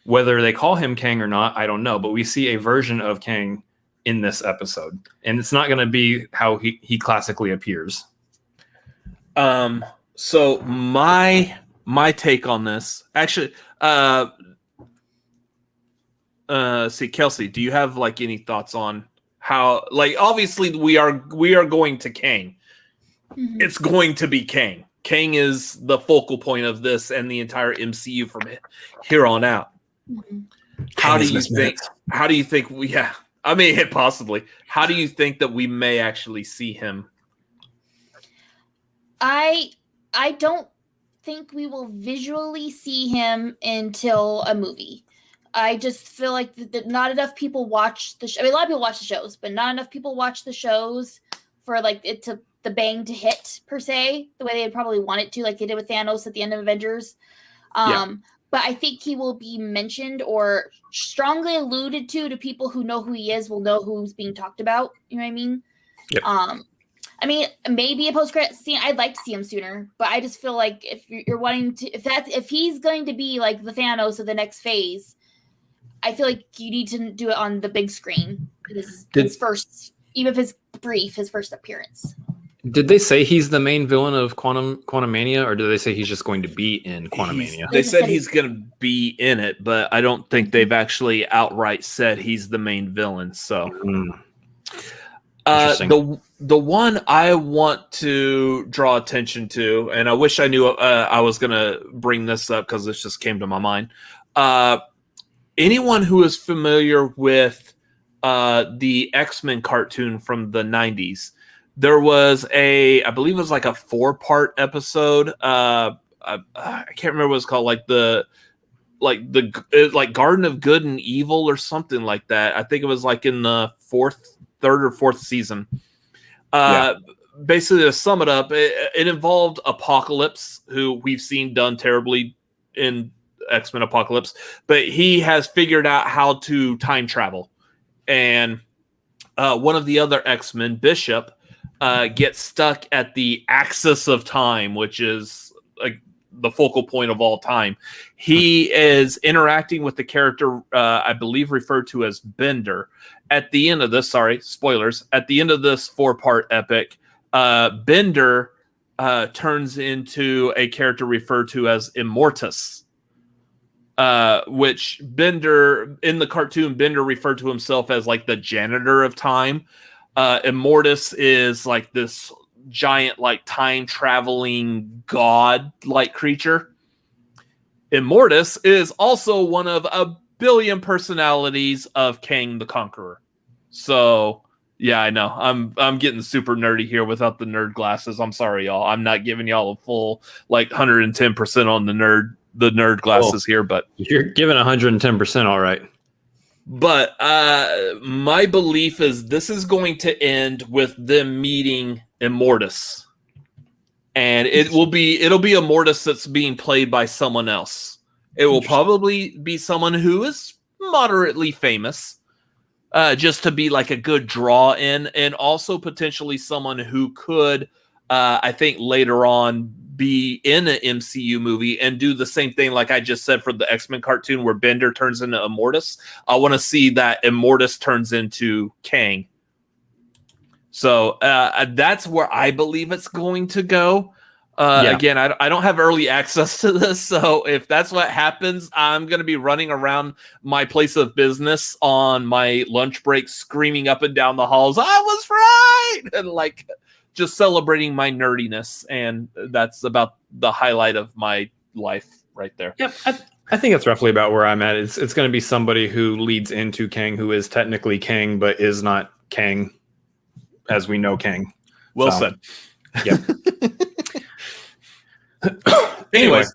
whether they call him Kang or not, I don't know, but we see a version of Kang in this episode, and it's not going to be how he classically appears. So my take on this, actually, see, Kelsey, do you have like any thoughts on how, like, obviously we are going to Kang. Mm-hmm. It's going to be Kang. Kang is the focal point of this and the entire MCU from here on out. Mm-hmm. How do you think we? Yeah. I mean, possibly. How do you think that we may actually see him? I don't think we will visually see him until a movie. I just feel like that not enough people watch the show. I mean, a lot of people watch the shows, but not enough people watch the shows for like it to the bang to hit per se, the way they probably want it to, like they did with Thanos at the end of Avengers. But I think he will be mentioned or strongly alluded to people who know who he is will know who's being talked about. You know what I mean? Yep. I mean, maybe a post-credit scene. I'd like to see him sooner, but I just feel like if you're wanting to, if he's going to be like the Thanos of the next phase, I feel like you need to do it on the big screen. His first, even if it's brief, his first appearance. Did they say he's the main villain of Quantumania, or did they say he's just going to be in Quantumania? They said he's going to be in it, but I don't think they've actually outright said he's the main villain. So, the one I want to draw attention to, and I wish I knew I was going to bring this up because this just came to my mind. Anyone who is familiar with the X-Men cartoon from the 90s, there was I believe it was like a 4-part episode. I can't remember what it's called, like Garden of Good and Evil or something like that. I think it was like in the third or fourth season. Basically, to sum it up, it involved Apocalypse, who we've seen done terribly in X-Men Apocalypse, but he has figured out how to time travel. And one of the other X-Men, Bishop, gets stuck at the axis of time, which is like the focal point of all time. He is interacting with the character, I believe referred to as Bender. At the end of this, sorry, spoilers, at the end of this 4-part epic, Bender turns into a character referred to as Immortus. which Bender, in the cartoon, Bender referred to himself as like the janitor of time. Immortus is like this giant, like time-traveling god-like creature. Immortus is also one of a billion personalities of Kang the Conqueror. So, yeah, I know. I'm getting super nerdy here without the nerd glasses. I'm sorry, y'all. I'm not giving y'all a full, like, 110% on the nerd glasses here, but you're giving 110%, all right. But my belief is this is going to end with them meeting Immortus. And it'll be Immortus that's being played by someone else. It will probably be someone who is moderately famous, just to be like a good draw in, and also potentially someone who could, I think, later on be in an MCU movie and do the same thing like I just said for the X-Men cartoon where Bender turns into Immortus. I want to see that Immortus turns into Kang. So that's where I believe it's going to go. Again, I don't have early access to this, so if that's what happens, I'm going to be running around my place of business on my lunch break screaming up and down the halls, I was right! And like just celebrating my nerdiness, and that's about the highlight of my life right there. Yep, I think that's roughly about where I'm at. It's going to be somebody who leads into Kang, who is technically Kang, but is not Kang as we know Kang. Well said. Yep. Anyways,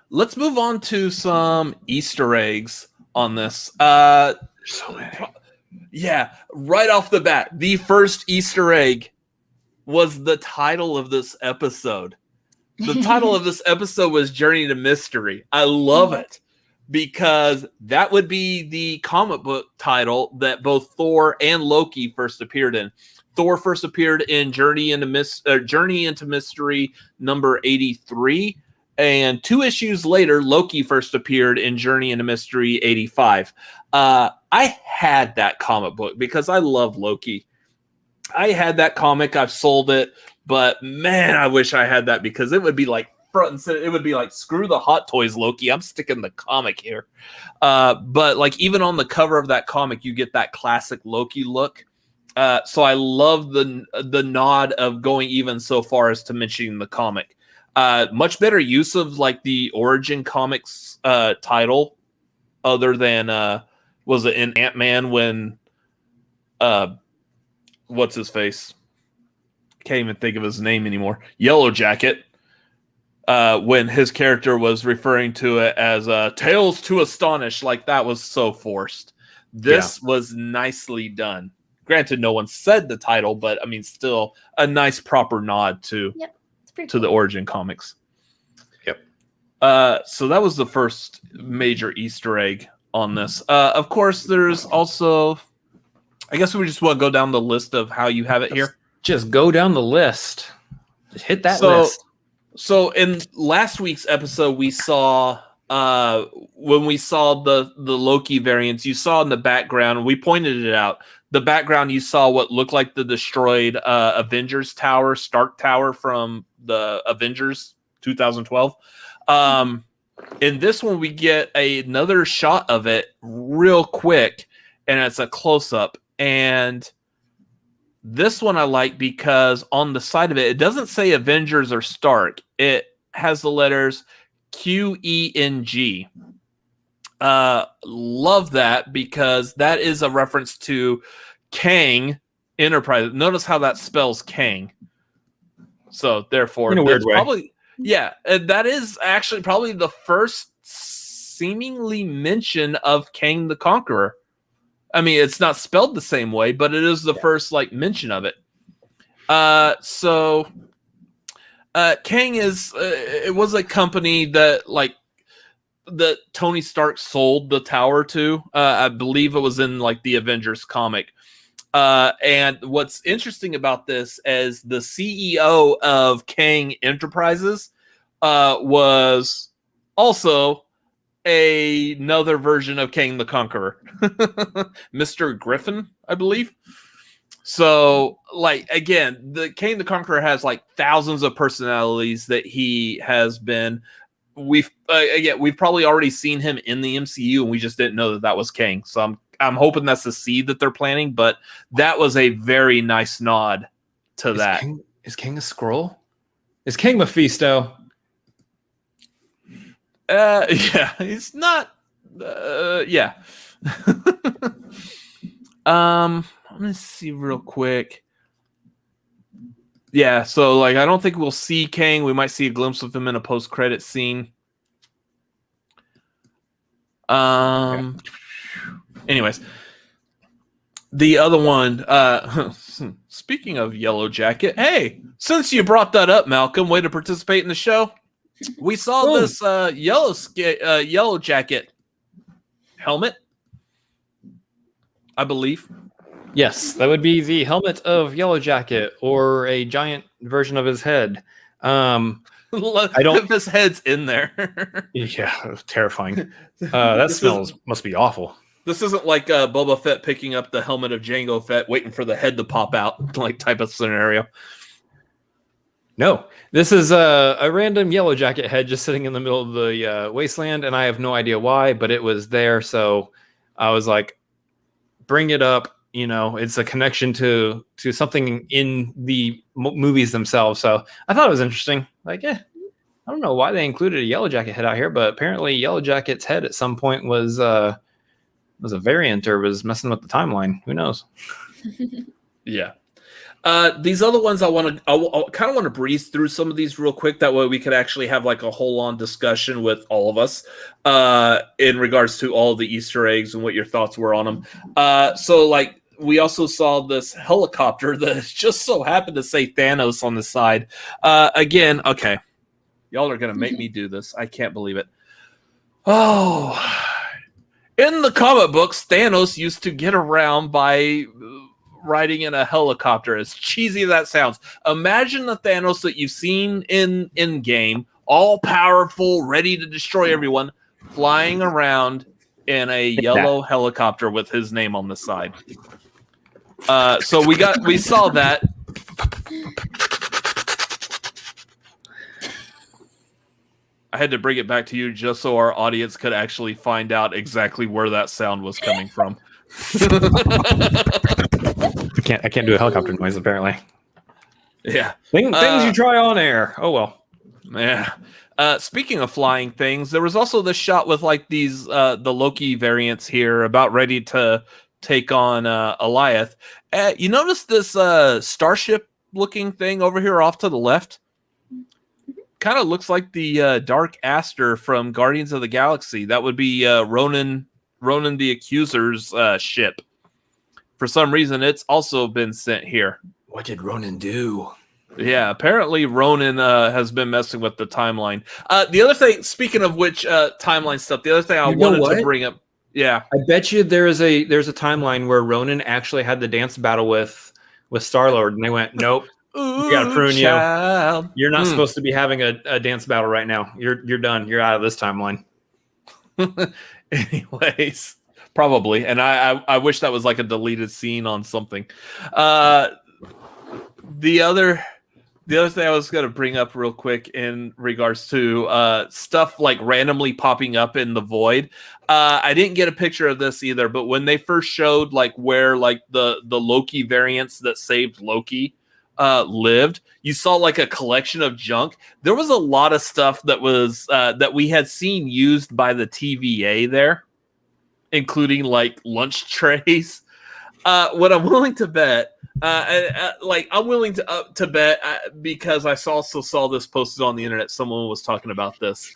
let's move on to some Easter eggs on this. So many. Yeah, right off the bat, the first Easter egg was the title of this episode. The title of this episode was Journey to Mystery. I love it because that would be the comic book title that both Thor and Loki first appeared in. Thor first appeared in Journey into Mystery number 83, and 2 issues later, Loki first appeared in Journey into Mystery 85. I had that comic book because I love Loki. I had that comic. I've sold it, but man, I wish I had that because it would be like front and center. It would be like, screw the Hot Toys, Loki. I'm sticking the comic here. But like even on the cover of that comic, you get that classic Loki look. So I love the nod of going even so far as to mentioning the comic. Much better use of like the Origin Comics title, other than was it in Ant-Man when what's his face? Can't even think of his name anymore. Yellow Jacket. When his character was referring to it as Tales to Astonish, like that was so forced. This was nicely done. Granted, no one said the title, but I mean, still a nice proper nod to the Origin Comics. Yep. So that was the first major Easter egg on this. Of course, there's also, I guess we just want to go down the list of how you have it here. Just go down the list. Just hit that list. So in last week's episode, we saw when we saw the Loki variants, you saw in the background, we pointed it out. The background, you saw what looked like the destroyed Avengers Tower, Stark Tower from the Avengers 2012. In this one, we get another shot of it real quick, and it's a close-up. And this one I like because on the side of it, it doesn't say Avengers or Stark. It has the letters QENG. Love that because that is a reference to Kang Enterprise. Notice how that spells Kang. So therefore, in a weird way. Probably, yeah, that is actually probably the first seemingly mention of Kang the Conqueror. I mean, it's not spelled the same way, but it is the first like mention of it. So Kang is it was a company that like that Tony Stark sold the tower to. I believe it was in like the Avengers comic. And what's interesting about this is the CEO of Kang Enterprises was also another version of Kang the Conqueror, Mr. Griffin, I believe. So, like, again, the Kang the Conqueror has like thousands of personalities that he has been we've probably already seen him in the MCU, and we just didn't know that was Kang. So I'm hoping that's the seed that they're planting. But that was a very nice nod to that. Is Kang a Skrull? Is Kang Mephisto? Yeah, he's not. Yeah. Let me see real quick. Yeah, so like I don't think we'll see Kang. We might see a glimpse of him in a post-credit scene. Anyways, the other one. Speaking of Yellow Jacket, hey, since you brought that up, Malcolm, way to participate in the show. We saw this Yellow Jacket helmet, I believe. Yes, that would be the helmet of Yellow Jacket, or a giant version of his head. I don't. If his head's in there. Yeah, terrifying. That smells must be awful. This isn't like Boba Fett picking up the helmet of Jango Fett, waiting for the head to pop out, like type of scenario. No, this is a random Yellow Jacket head just sitting in the middle of the wasteland, and I have no idea why, but it was there, so I was like, bring it up. You know, it's a connection to something in the movies themselves. So I thought it was interesting. Like, I don't know why they included a Yellow Jacket head out here, but apparently Yellow Jacket's head at some point was a variant or was messing with the timeline. Who knows? Yeah. These other ones I kind of want to breeze through some of these real quick. That way we could actually have like a whole on discussion with all of us in regards to all the Easter eggs and what your thoughts were on them. So like we also saw this helicopter that just so happened to say Thanos on the side. Again, okay. Y'all are going to make me do this. I can't believe it. Oh, in the comic books, Thanos used to get around by riding in a helicopter. As cheesy as that sounds, imagine the Thanos that you've seen in game, all powerful, ready to destroy everyone, flying around in a yellow helicopter with his name on the side. So we saw that. I had to bring it back to you just so our audience could actually find out exactly where that sound was coming from. I can't do a helicopter noise apparently. Yeah. Things you try on air. Oh well. Yeah. Speaking of flying things, there was also this shot with like these the Loki variants here about ready to take on Eliath. You notice this starship looking thing over here off to the left? Kind of looks like the Dark Aster from Guardians of the Galaxy. That would be Ronan the Accuser's ship. For some reason, it's also been sent here. What did Ronan do? Yeah, apparently Ronan has been messing with the timeline. The other thing, speaking of which timeline stuff, the other thing I wanted to bring up. Yeah, I bet you there's a timeline where Ronan actually had the dance battle with Star-Lord, and they went, nope, we gotta prune you. You're not supposed to be having a dance battle right now. You're done. You're out of this timeline. Anyways, probably, and I wish that was like a deleted scene on something. The other thing I was going to bring up real quick in regards to stuff like randomly popping up in the void. I didn't get a picture of this either, but when they first showed like where like the Loki variants that saved Loki lived, you saw like a collection of junk. There was a lot of stuff that was that we had seen used by the TVA there, including like lunch trays. What I'm willing to bet, I'm willing to bet because I also saw this posted on the internet. Someone was talking about this.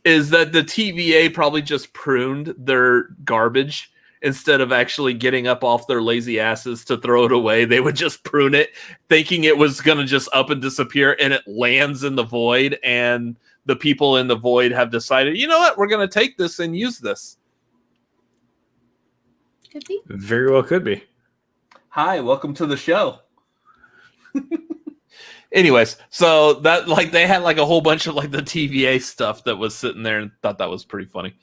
Is that the TVA probably just pruned their garbage instead of actually getting up off their lazy asses to throw it away? They would just prune it, thinking it was going to just up and disappear, and it lands in the void, and the people in the void have decided, you know what, we're going to take this and use this. Could be. Very well could be. Hi, welcome to the show. Anyways, so that like they had like a whole bunch of like the TVA stuff that was sitting there, and thought that was pretty funny.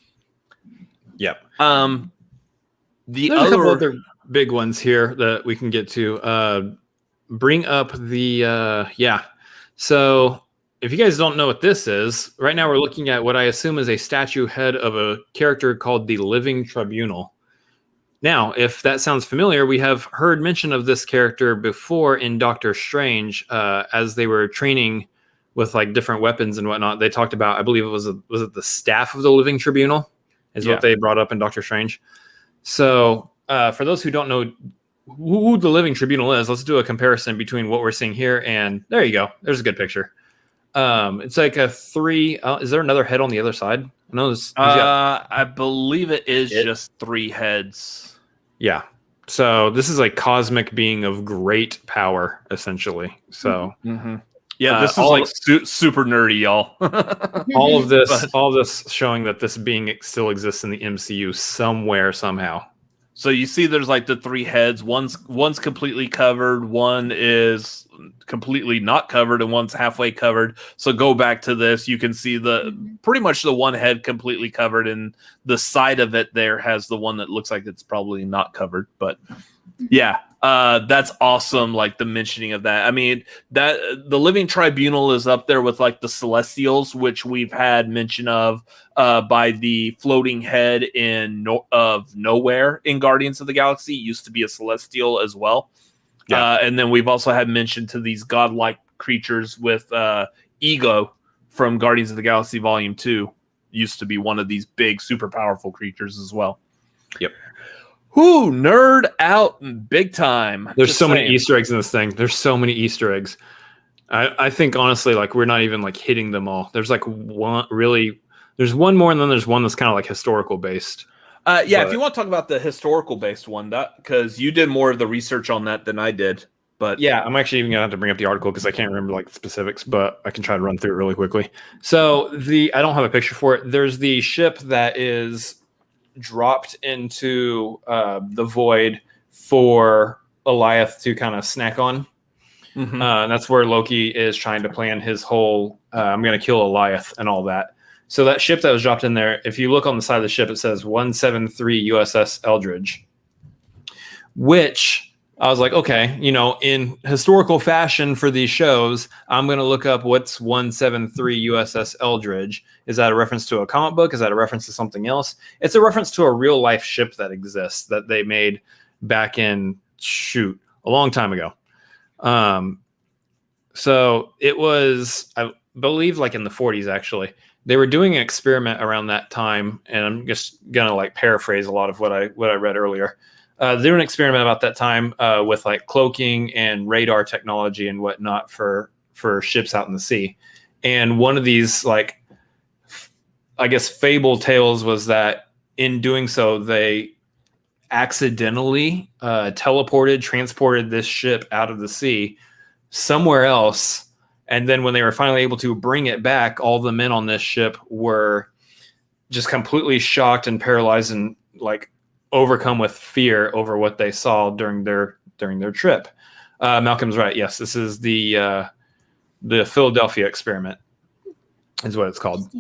Yep. There's a couple other big ones here that we can get to. Bring up the So if you guys don't know what this is, right now we're looking at what I assume is a statue head of a character called the Living Tribunal. Now, if that sounds familiar, we have heard mention of this character before in Doctor Strange, as they were training with like different weapons and whatnot. They talked about, I believe it was it the staff of the Living Tribunal is what they brought up in Doctor Strange. So for those who don't know who the Living Tribunal is, let's do a comparison between what we're seeing here and there you go. There's a good picture. It's like a 3. Is there another head on the other side? No, I believe it is just 3 heads. Yeah. So this is a cosmic being of great power, essentially. So yeah, this is super nerdy, y'all. all of this showing that this being still exists in the MCU somewhere, somehow. So you see there's like the 3 heads. One's completely covered, one is completely not covered, and one's halfway covered. So go back to this. You can see pretty much the one head completely covered, and the side of it there has the one that looks like it's probably not covered. But yeah, that's awesome. Like the mentioning of that. I mean, that the Living Tribunal is up there with like the Celestials, which we've had mention of by the floating head of Nowhere in Guardians of the Galaxy. It used to be a Celestial as well. Yeah. And then we've also had mention to these godlike creatures with Ego from Guardians of the Galaxy Volume 2. Used to be one of these big, super powerful creatures as well. Yep. Whoo, nerd out big time. There's so many Easter eggs in this thing. There's so many Easter eggs. I think, honestly, like we're not even like hitting them all. There's like there's one more, and then there's one that's kind of like historical based. If you want to talk about the historical based one, because you did more of the research on that than I did. But yeah, I'm actually even gonna have to bring up the article because I can't remember like the specifics, but I can try to run through it really quickly. So I don't have a picture for it. There's the ship that is dropped into the void for Goliath to kind of snack on. And that's where Loki is trying to plan his whole I'm gonna kill Goliath and all that. So that ship that was dropped in there, if you look on the side of the ship, it says 173 USS Eldridge, which I was like, okay, in historical fashion for these shows, I'm going to look up what's 173 USS Eldridge. Is that a reference to a comic book? Is that a reference to something else? It's a reference to a real life ship that exists that they made back in, a long time ago. So it was, I believe, like in the 40s, actually. They were doing an experiment around that time, and I'm just gonna like paraphrase a lot of what I read earlier. They were an experiment about that time with like cloaking and radar technology and whatnot for ships out in the sea. And one of these, like, I guess, fable tales was that in doing so, they accidentally transported this ship out of the sea somewhere else. And then when they were finally able to bring it back, all the men on this ship were just completely shocked and paralyzed and like overcome with fear over what they saw during their trip. Malcolm's right. Yes, this is the Philadelphia experiment is what it's called.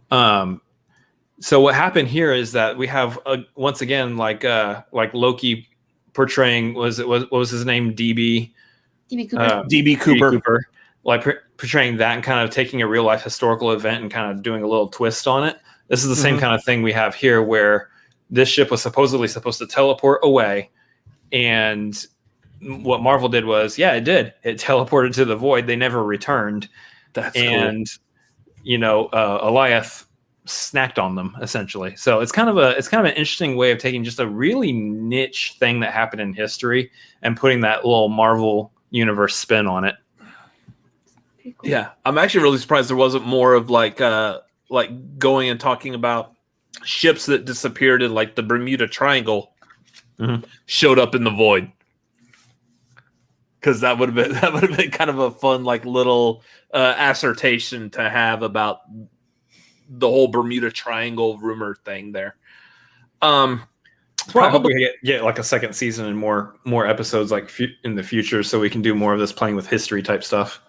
So what happened here is that we have once again like Loki portraying what was his name? DB Cooper. DB Cooper. Like portraying that and kind of taking a real life historical event and kind of doing a little twist on it. This is the same kind of thing we have here, where this ship was supposedly supposed to teleport away, and what Marvel did was, it did. It teleported to the void. They never returned. That's cool. Goliath snacked on them essentially. So it's kind of an interesting way of taking just a really niche thing that happened in history and putting that little Marvel universe spin on it. Cool. Yeah, I'm actually really surprised there wasn't more of like going and talking about ships that disappeared in like the Bermuda Triangle showed up in the void, because that would have been kind of a fun like little assertion to have about the whole Bermuda Triangle rumor thing there. Probably get like a second season and more episodes like in the future, so we can do more of this playing with history type stuff.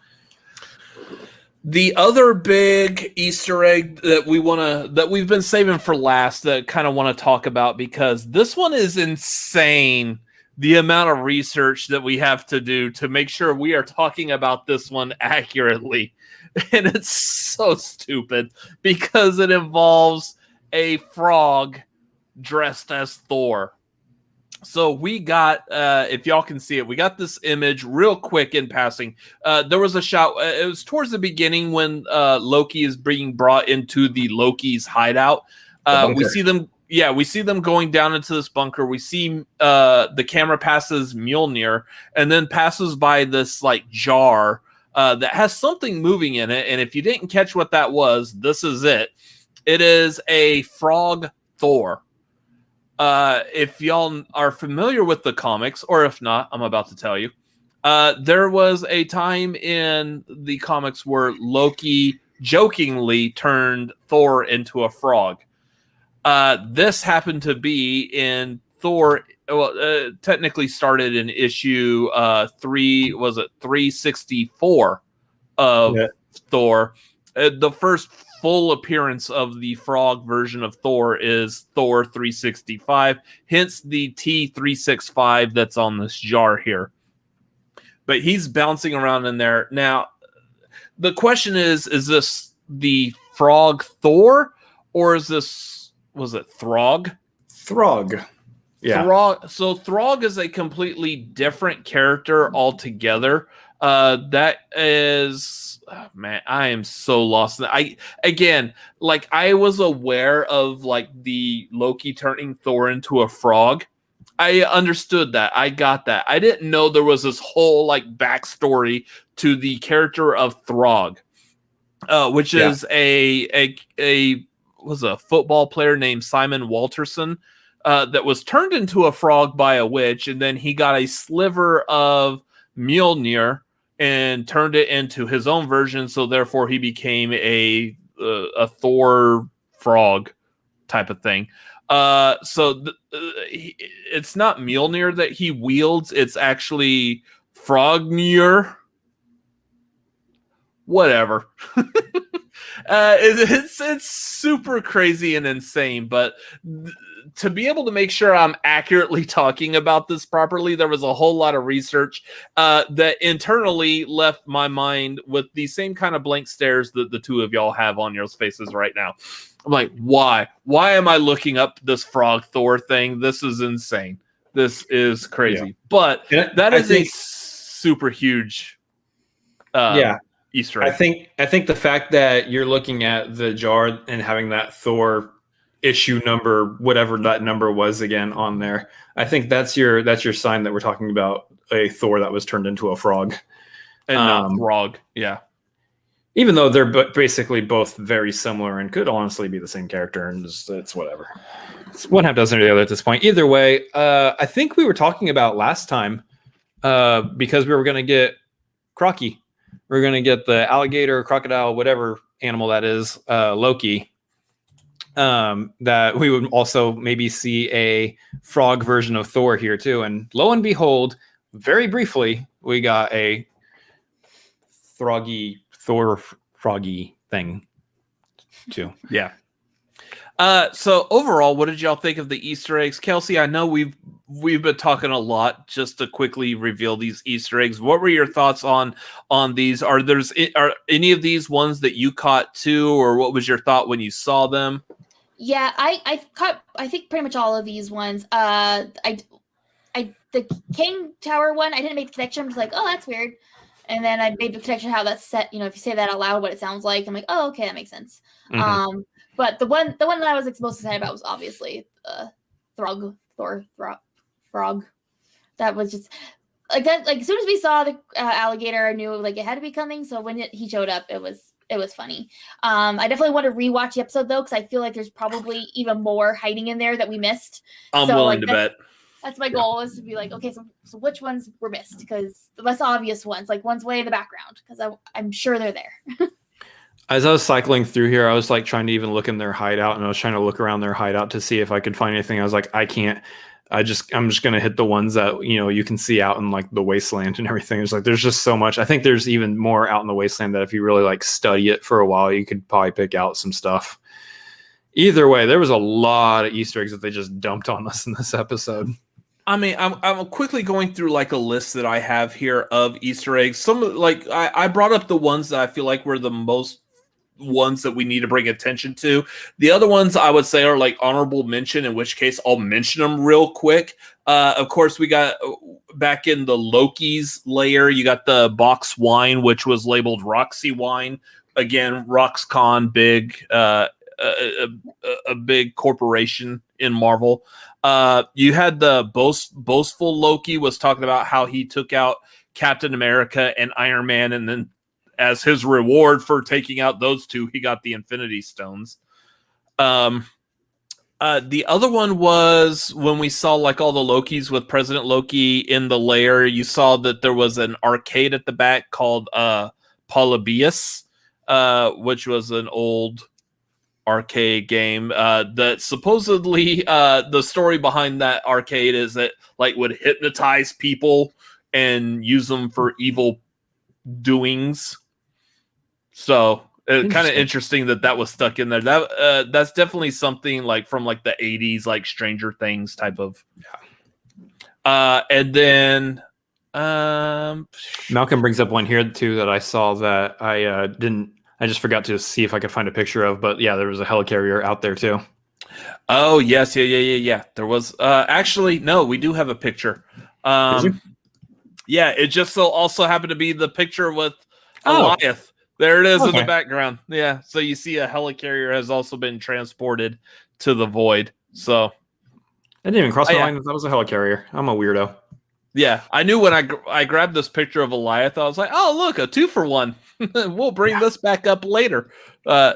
The other big Easter egg that we've been saving for last, that kind of want to talk about, because this one is insane, the amount of research that we have to do to make sure we are talking about this one accurately. and it's so stupid because it involves a frog dressed as Thor. So we got, if y'all can see it, we got this image real quick in passing. There was a shot. It was towards the beginning when Loki is being brought into the Loki's hideout. We see them. Yeah, we see them going down into this bunker. We see the camera passes Mjolnir and then passes by this like jar that has something moving in it. And if you didn't catch what that was, this is it. It is a frog Thor. If y'all are familiar with the comics, or if not, I'm about to tell you. There was a time in the comics where Loki jokingly turned Thor into a frog. This happened to be in Thor. Well, technically started in issue 364 of Thor. The first full appearance of the frog version of Thor is Thor 365, hence the T365 that's on this jar here. But he's bouncing around in there. Now, the question is this the frog Thor, or is this, was it Throg? Throg. Yeah. Throg. So Throg is a completely different character altogether. That is, man, I am so lost. I was aware of like the Loki turning Thor into a frog. I understood that. I got that. I didn't know there was this whole like backstory to the character of Throg, which is a football player named Simon Walterson that was turned into a frog by a witch, and then he got a sliver of Mjolnir and turned it into his own version, so therefore he became a Thor frog type of thing. It's not Mjolnir that he wields, it's actually Frognir. Whatever. It's super crazy and insane, but to be able to make sure I'm accurately talking about this properly, there was a whole lot of research that internally left my mind with the same kind of blank stares that the two of y'all have on your faces right now. I'm like, why? Why am I looking up this frog Thor thing? This is insane. This is crazy. Yeah. But that is a super huge Easter egg. I think the fact that you're looking at the jar and having that Thor issue number, whatever that number was again on there, I think that's your sign that we're talking about a Thor that was turned into a frog. And not Throg. Yeah. Even though they're basically both very similar and could honestly be the same character, and it's whatever. It's one half dozen or the other at this point. Either way, I think we were talking about last time because we were going to get Crocky. We're going to get the alligator, crocodile, whatever animal that is, Loki. That we would also maybe see a frog version of Thor here too. And lo and behold, very briefly, we got a Thor froggy thing too. Yeah. So overall, what did y'all think of the Easter eggs? Kelsey, I know we've been talking a lot. Just to quickly reveal these Easter eggs, what were your thoughts on these? Are any of these ones that you caught too, or what was your thought when you saw them? Yeah, I caught, I think, pretty much all of these ones. The King Tower one, I didn't make the connection. I'm just like, oh, that's weird. And then I made the connection how that's set. You know, if you say that out loud, what it sounds like, I'm like, oh, okay, that makes sense. Mm-hmm. But the one that I was most excited about was obviously Thor frog. That was just like that. Like as soon as we saw the alligator, I knew like it had to be coming. So when he showed up, it was funny. I definitely want to rewatch the episode though, because I feel like there's probably even more hiding in there that we missed. I'm willing to bet. That's my goal, is to be like, okay, so which ones were missed? Because the less obvious ones, like one's way in the background, because I'm sure they're there. As I was cycling through here, I was like trying to even look in their hideout, and I was trying to look around their hideout to see if I could find anything. I was like, I can't. I'm just going to hit the ones that, you know, you can see out in like the wasteland and everything. It's like, there's just so much. I think there's even more out in the wasteland that if you really like study it for a while, you could probably pick out some stuff. Either way, there was a lot of Easter eggs that they just dumped on us in this episode. I mean, I'm quickly going through like a list that I have here of Easter eggs. Some like I brought up the ones that I feel like were the most ones that we need to bring attention to. The other ones I would say are like honorable mention, in which case I'll mention them real quick. Of course, we got back in the Loki's layer, you got the box wine, which was labeled Roxy wine. Again, Roxcon, big, a big corporation in Marvel. You had the boastful Loki was talking about how he took out Captain America and Iron Man, and then as his reward for taking out those two, he got the Infinity Stones. The other one was when we saw like all the Lokis with President Loki in the lair. You saw that there was an arcade at the back called Polybius, which was an old arcade game that supposedly the story behind that arcade is that like would hypnotize people and use them for evil doings. So it's kind of interesting that was stuck in there. That's definitely something like from like the 80s, like Stranger Things type of. Yeah. And then Malcolm brings up one here too that I saw that I just forgot to see if I could find a picture of, but yeah, there was a helicarrier out there too. Oh yes, yeah. There was actually no, we do have a picture. Yeah, it just so also happened to be the picture with Goliath. There it is in the background. Yeah, so you see a helicarrier has also been transported to the void. So it didn't even cross my mind that was a helicarrier. I'm a weirdo. Yeah, I knew when I grabbed this picture of Goliath, I was like, oh, look, a 2-for-1. We'll bring this back up later.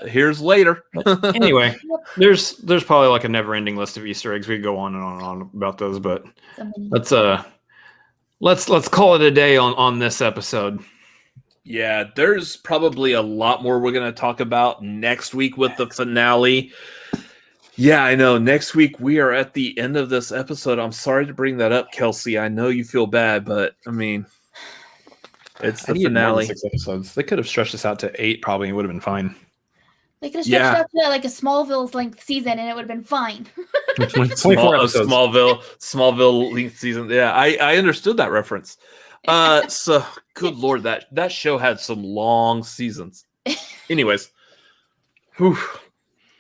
Here's later. Anyway, there's probably like a never-ending list of Easter eggs. We could go on and on about those, but let's call it a day on this episode. Yeah, there's probably a lot more we're going to talk about next week with the finale. Yeah, I know. Next week, we are at the end of this episode. I'm sorry to bring that up, Kelsey. I know you feel bad, but, I mean, it's the finale. 6 episodes. They could have stretched this out to 8, probably. It would have been fine. They could have stretched out to like a Smallville's length season, and it would have been fine. 24 episodes. Smallville length season. Yeah, I understood that reference. So, good Lord, that show had some long seasons. Anyways, whew.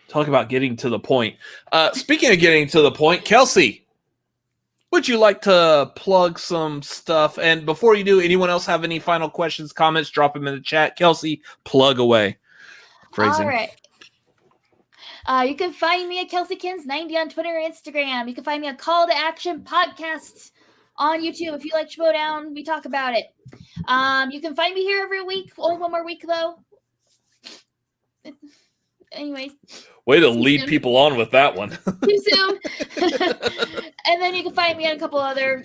Talk about getting to the point. Speaking of getting to the point, Kelsey, would you like to plug some stuff? And before you do, anyone else have any final questions, comments, drop them in the chat. Kelsey, plug away. Phrasing. All right. You can find me at KelseyKins90 on Twitter and Instagram. You can find me at Call to Action Podcasts on YouTube. If you like Schmodown, we talk about it. You can find me here every week. Only one more week, though. Anyways. Way to lead people on with that one. Too soon. And then you can find me on a couple other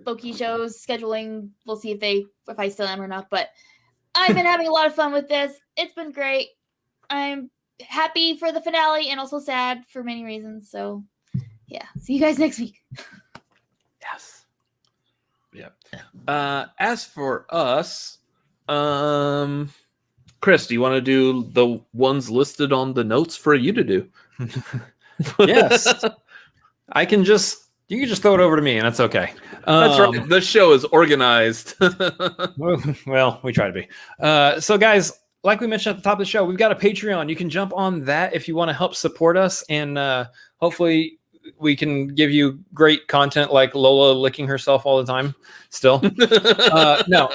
Loki shows, scheduling. We'll see if I still am or not. But I've been having a lot of fun with this. It's been great. I'm happy for the finale and also sad for many reasons. So, yeah. See you guys next week. Yes. Yeah. As for us, Chris, do you want to do the ones listed on the notes for you to do? Yes. You can just throw it over to me and that's okay. That's right. The show is organized. Well, we try to be. So guys, like we mentioned at the top of the show, we've got a Patreon. You can jump on that if you want to help support us, and hopefully we can give you great content like Lola licking herself all the time still. No.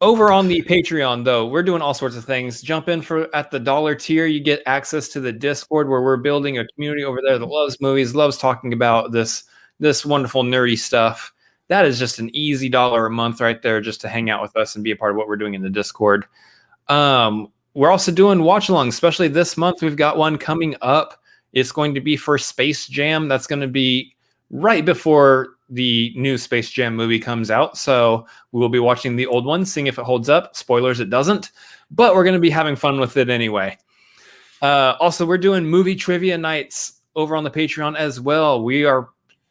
Over on the Patreon, though, we're doing all sorts of things. Jump in at the $1 tier. You get access to the Discord where we're building a community over there that loves movies, loves talking about this wonderful nerdy stuff. That is just an easy $1 a month right there just to hang out with us and be a part of what we're doing in the Discord. We're also doing watch-alongs, especially this month. We've got one coming up. It's going to be for Space Jam. That's going to be right before the new Space Jam movie comes out. So we will be watching the old one, seeing if it holds up. Spoilers, it doesn't. But we're going to be having fun with it anyway. Also, we're doing movie trivia nights over on the Patreon as well.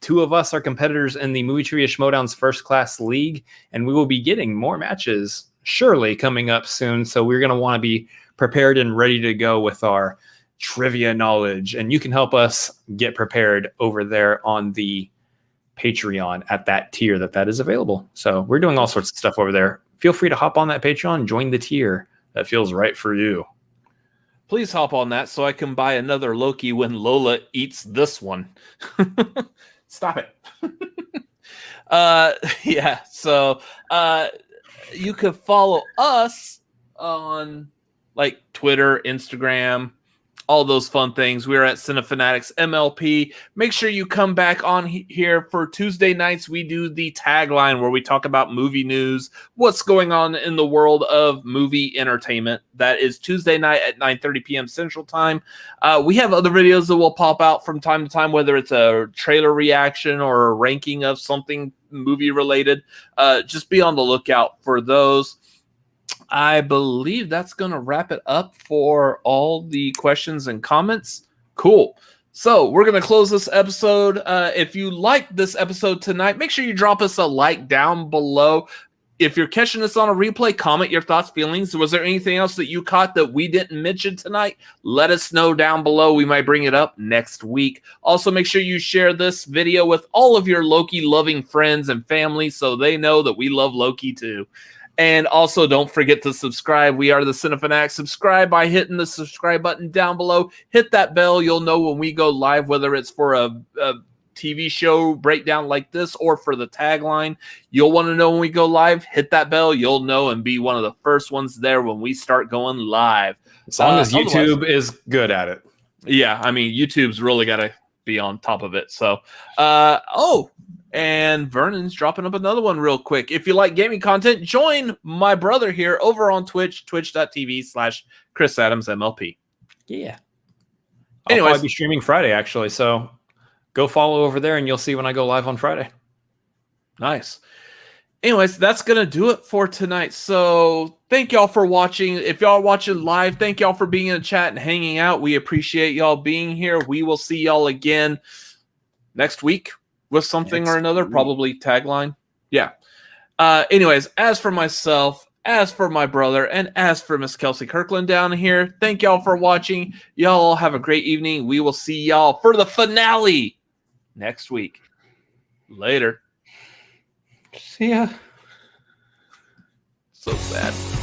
Two of us are competitors in the Movie Trivia Schmodown's First Class League, and we will be getting more matches surely coming up soon. So we're going to want to be prepared and ready to go with our trivia knowledge. And you can help us get prepared over there on the Patreon at that tier that is available. So we're doing all sorts of stuff over there. Feel free to hop on that Patreon, join the tier that feels right for you. Please hop on that so I can buy another Loki when Lola eats this one. Stop it. Yeah, so you could follow us on like Twitter, Instagram, all those fun things. We're at Cinefanatics MLP. Make sure you come back on here for Tuesday nights. We do the tagline where we talk about movie news, what's going on in the world of movie entertainment. That is Tuesday night at 9:30 p.m. Central Time. We have other videos that will pop out from time to time, whether it's a trailer reaction or a ranking of something movie related. Just be on the lookout for those. I believe that's going to wrap it up for all the questions and comments. Cool. So we're going to close this episode. If you liked this episode tonight, make sure you drop us a like down below. If you're catching this on a replay, comment your thoughts, feelings. Was there anything else that you caught that we didn't mention tonight? Let us know down below. We might bring it up next week. Also, make sure you share this video with all of your Loki-loving friends and family so they know that we love Loki too. And also, don't forget to subscribe. We are the Cinefanatics. Subscribe by hitting the subscribe button down below. Hit that bell. You'll know when we go live, whether it's for a TV show breakdown like this or for the tagline. You'll want to know when we go live. Hit that bell. You'll know and be one of the first ones there when we start going live. As long as YouTube is good at it. Yeah, I mean, YouTube's really got to be on top of it. So, and Vernon's dropping up another one real quick. If you like gaming content, join my brother here over on Twitch, twitch.tv/ChrisAdamsMLP. Yeah. Anyways, I'll probably be streaming Friday, actually. So go follow over there and you'll see when I go live on Friday. Nice. Anyways, that's going to do it for tonight. So thank y'all for watching. If y'all are watching live, thank y'all for being in the chat and hanging out. We appreciate y'all being here. We will see y'all again next week with something or another, probably tagline. Yeah. Anyways, as for myself, as for my brother, and as for Miss Kelsey Kirkland down here, thank y'all for watching. Y'all have a great evening. We will see y'all for the finale next week. Later. See ya. So sad.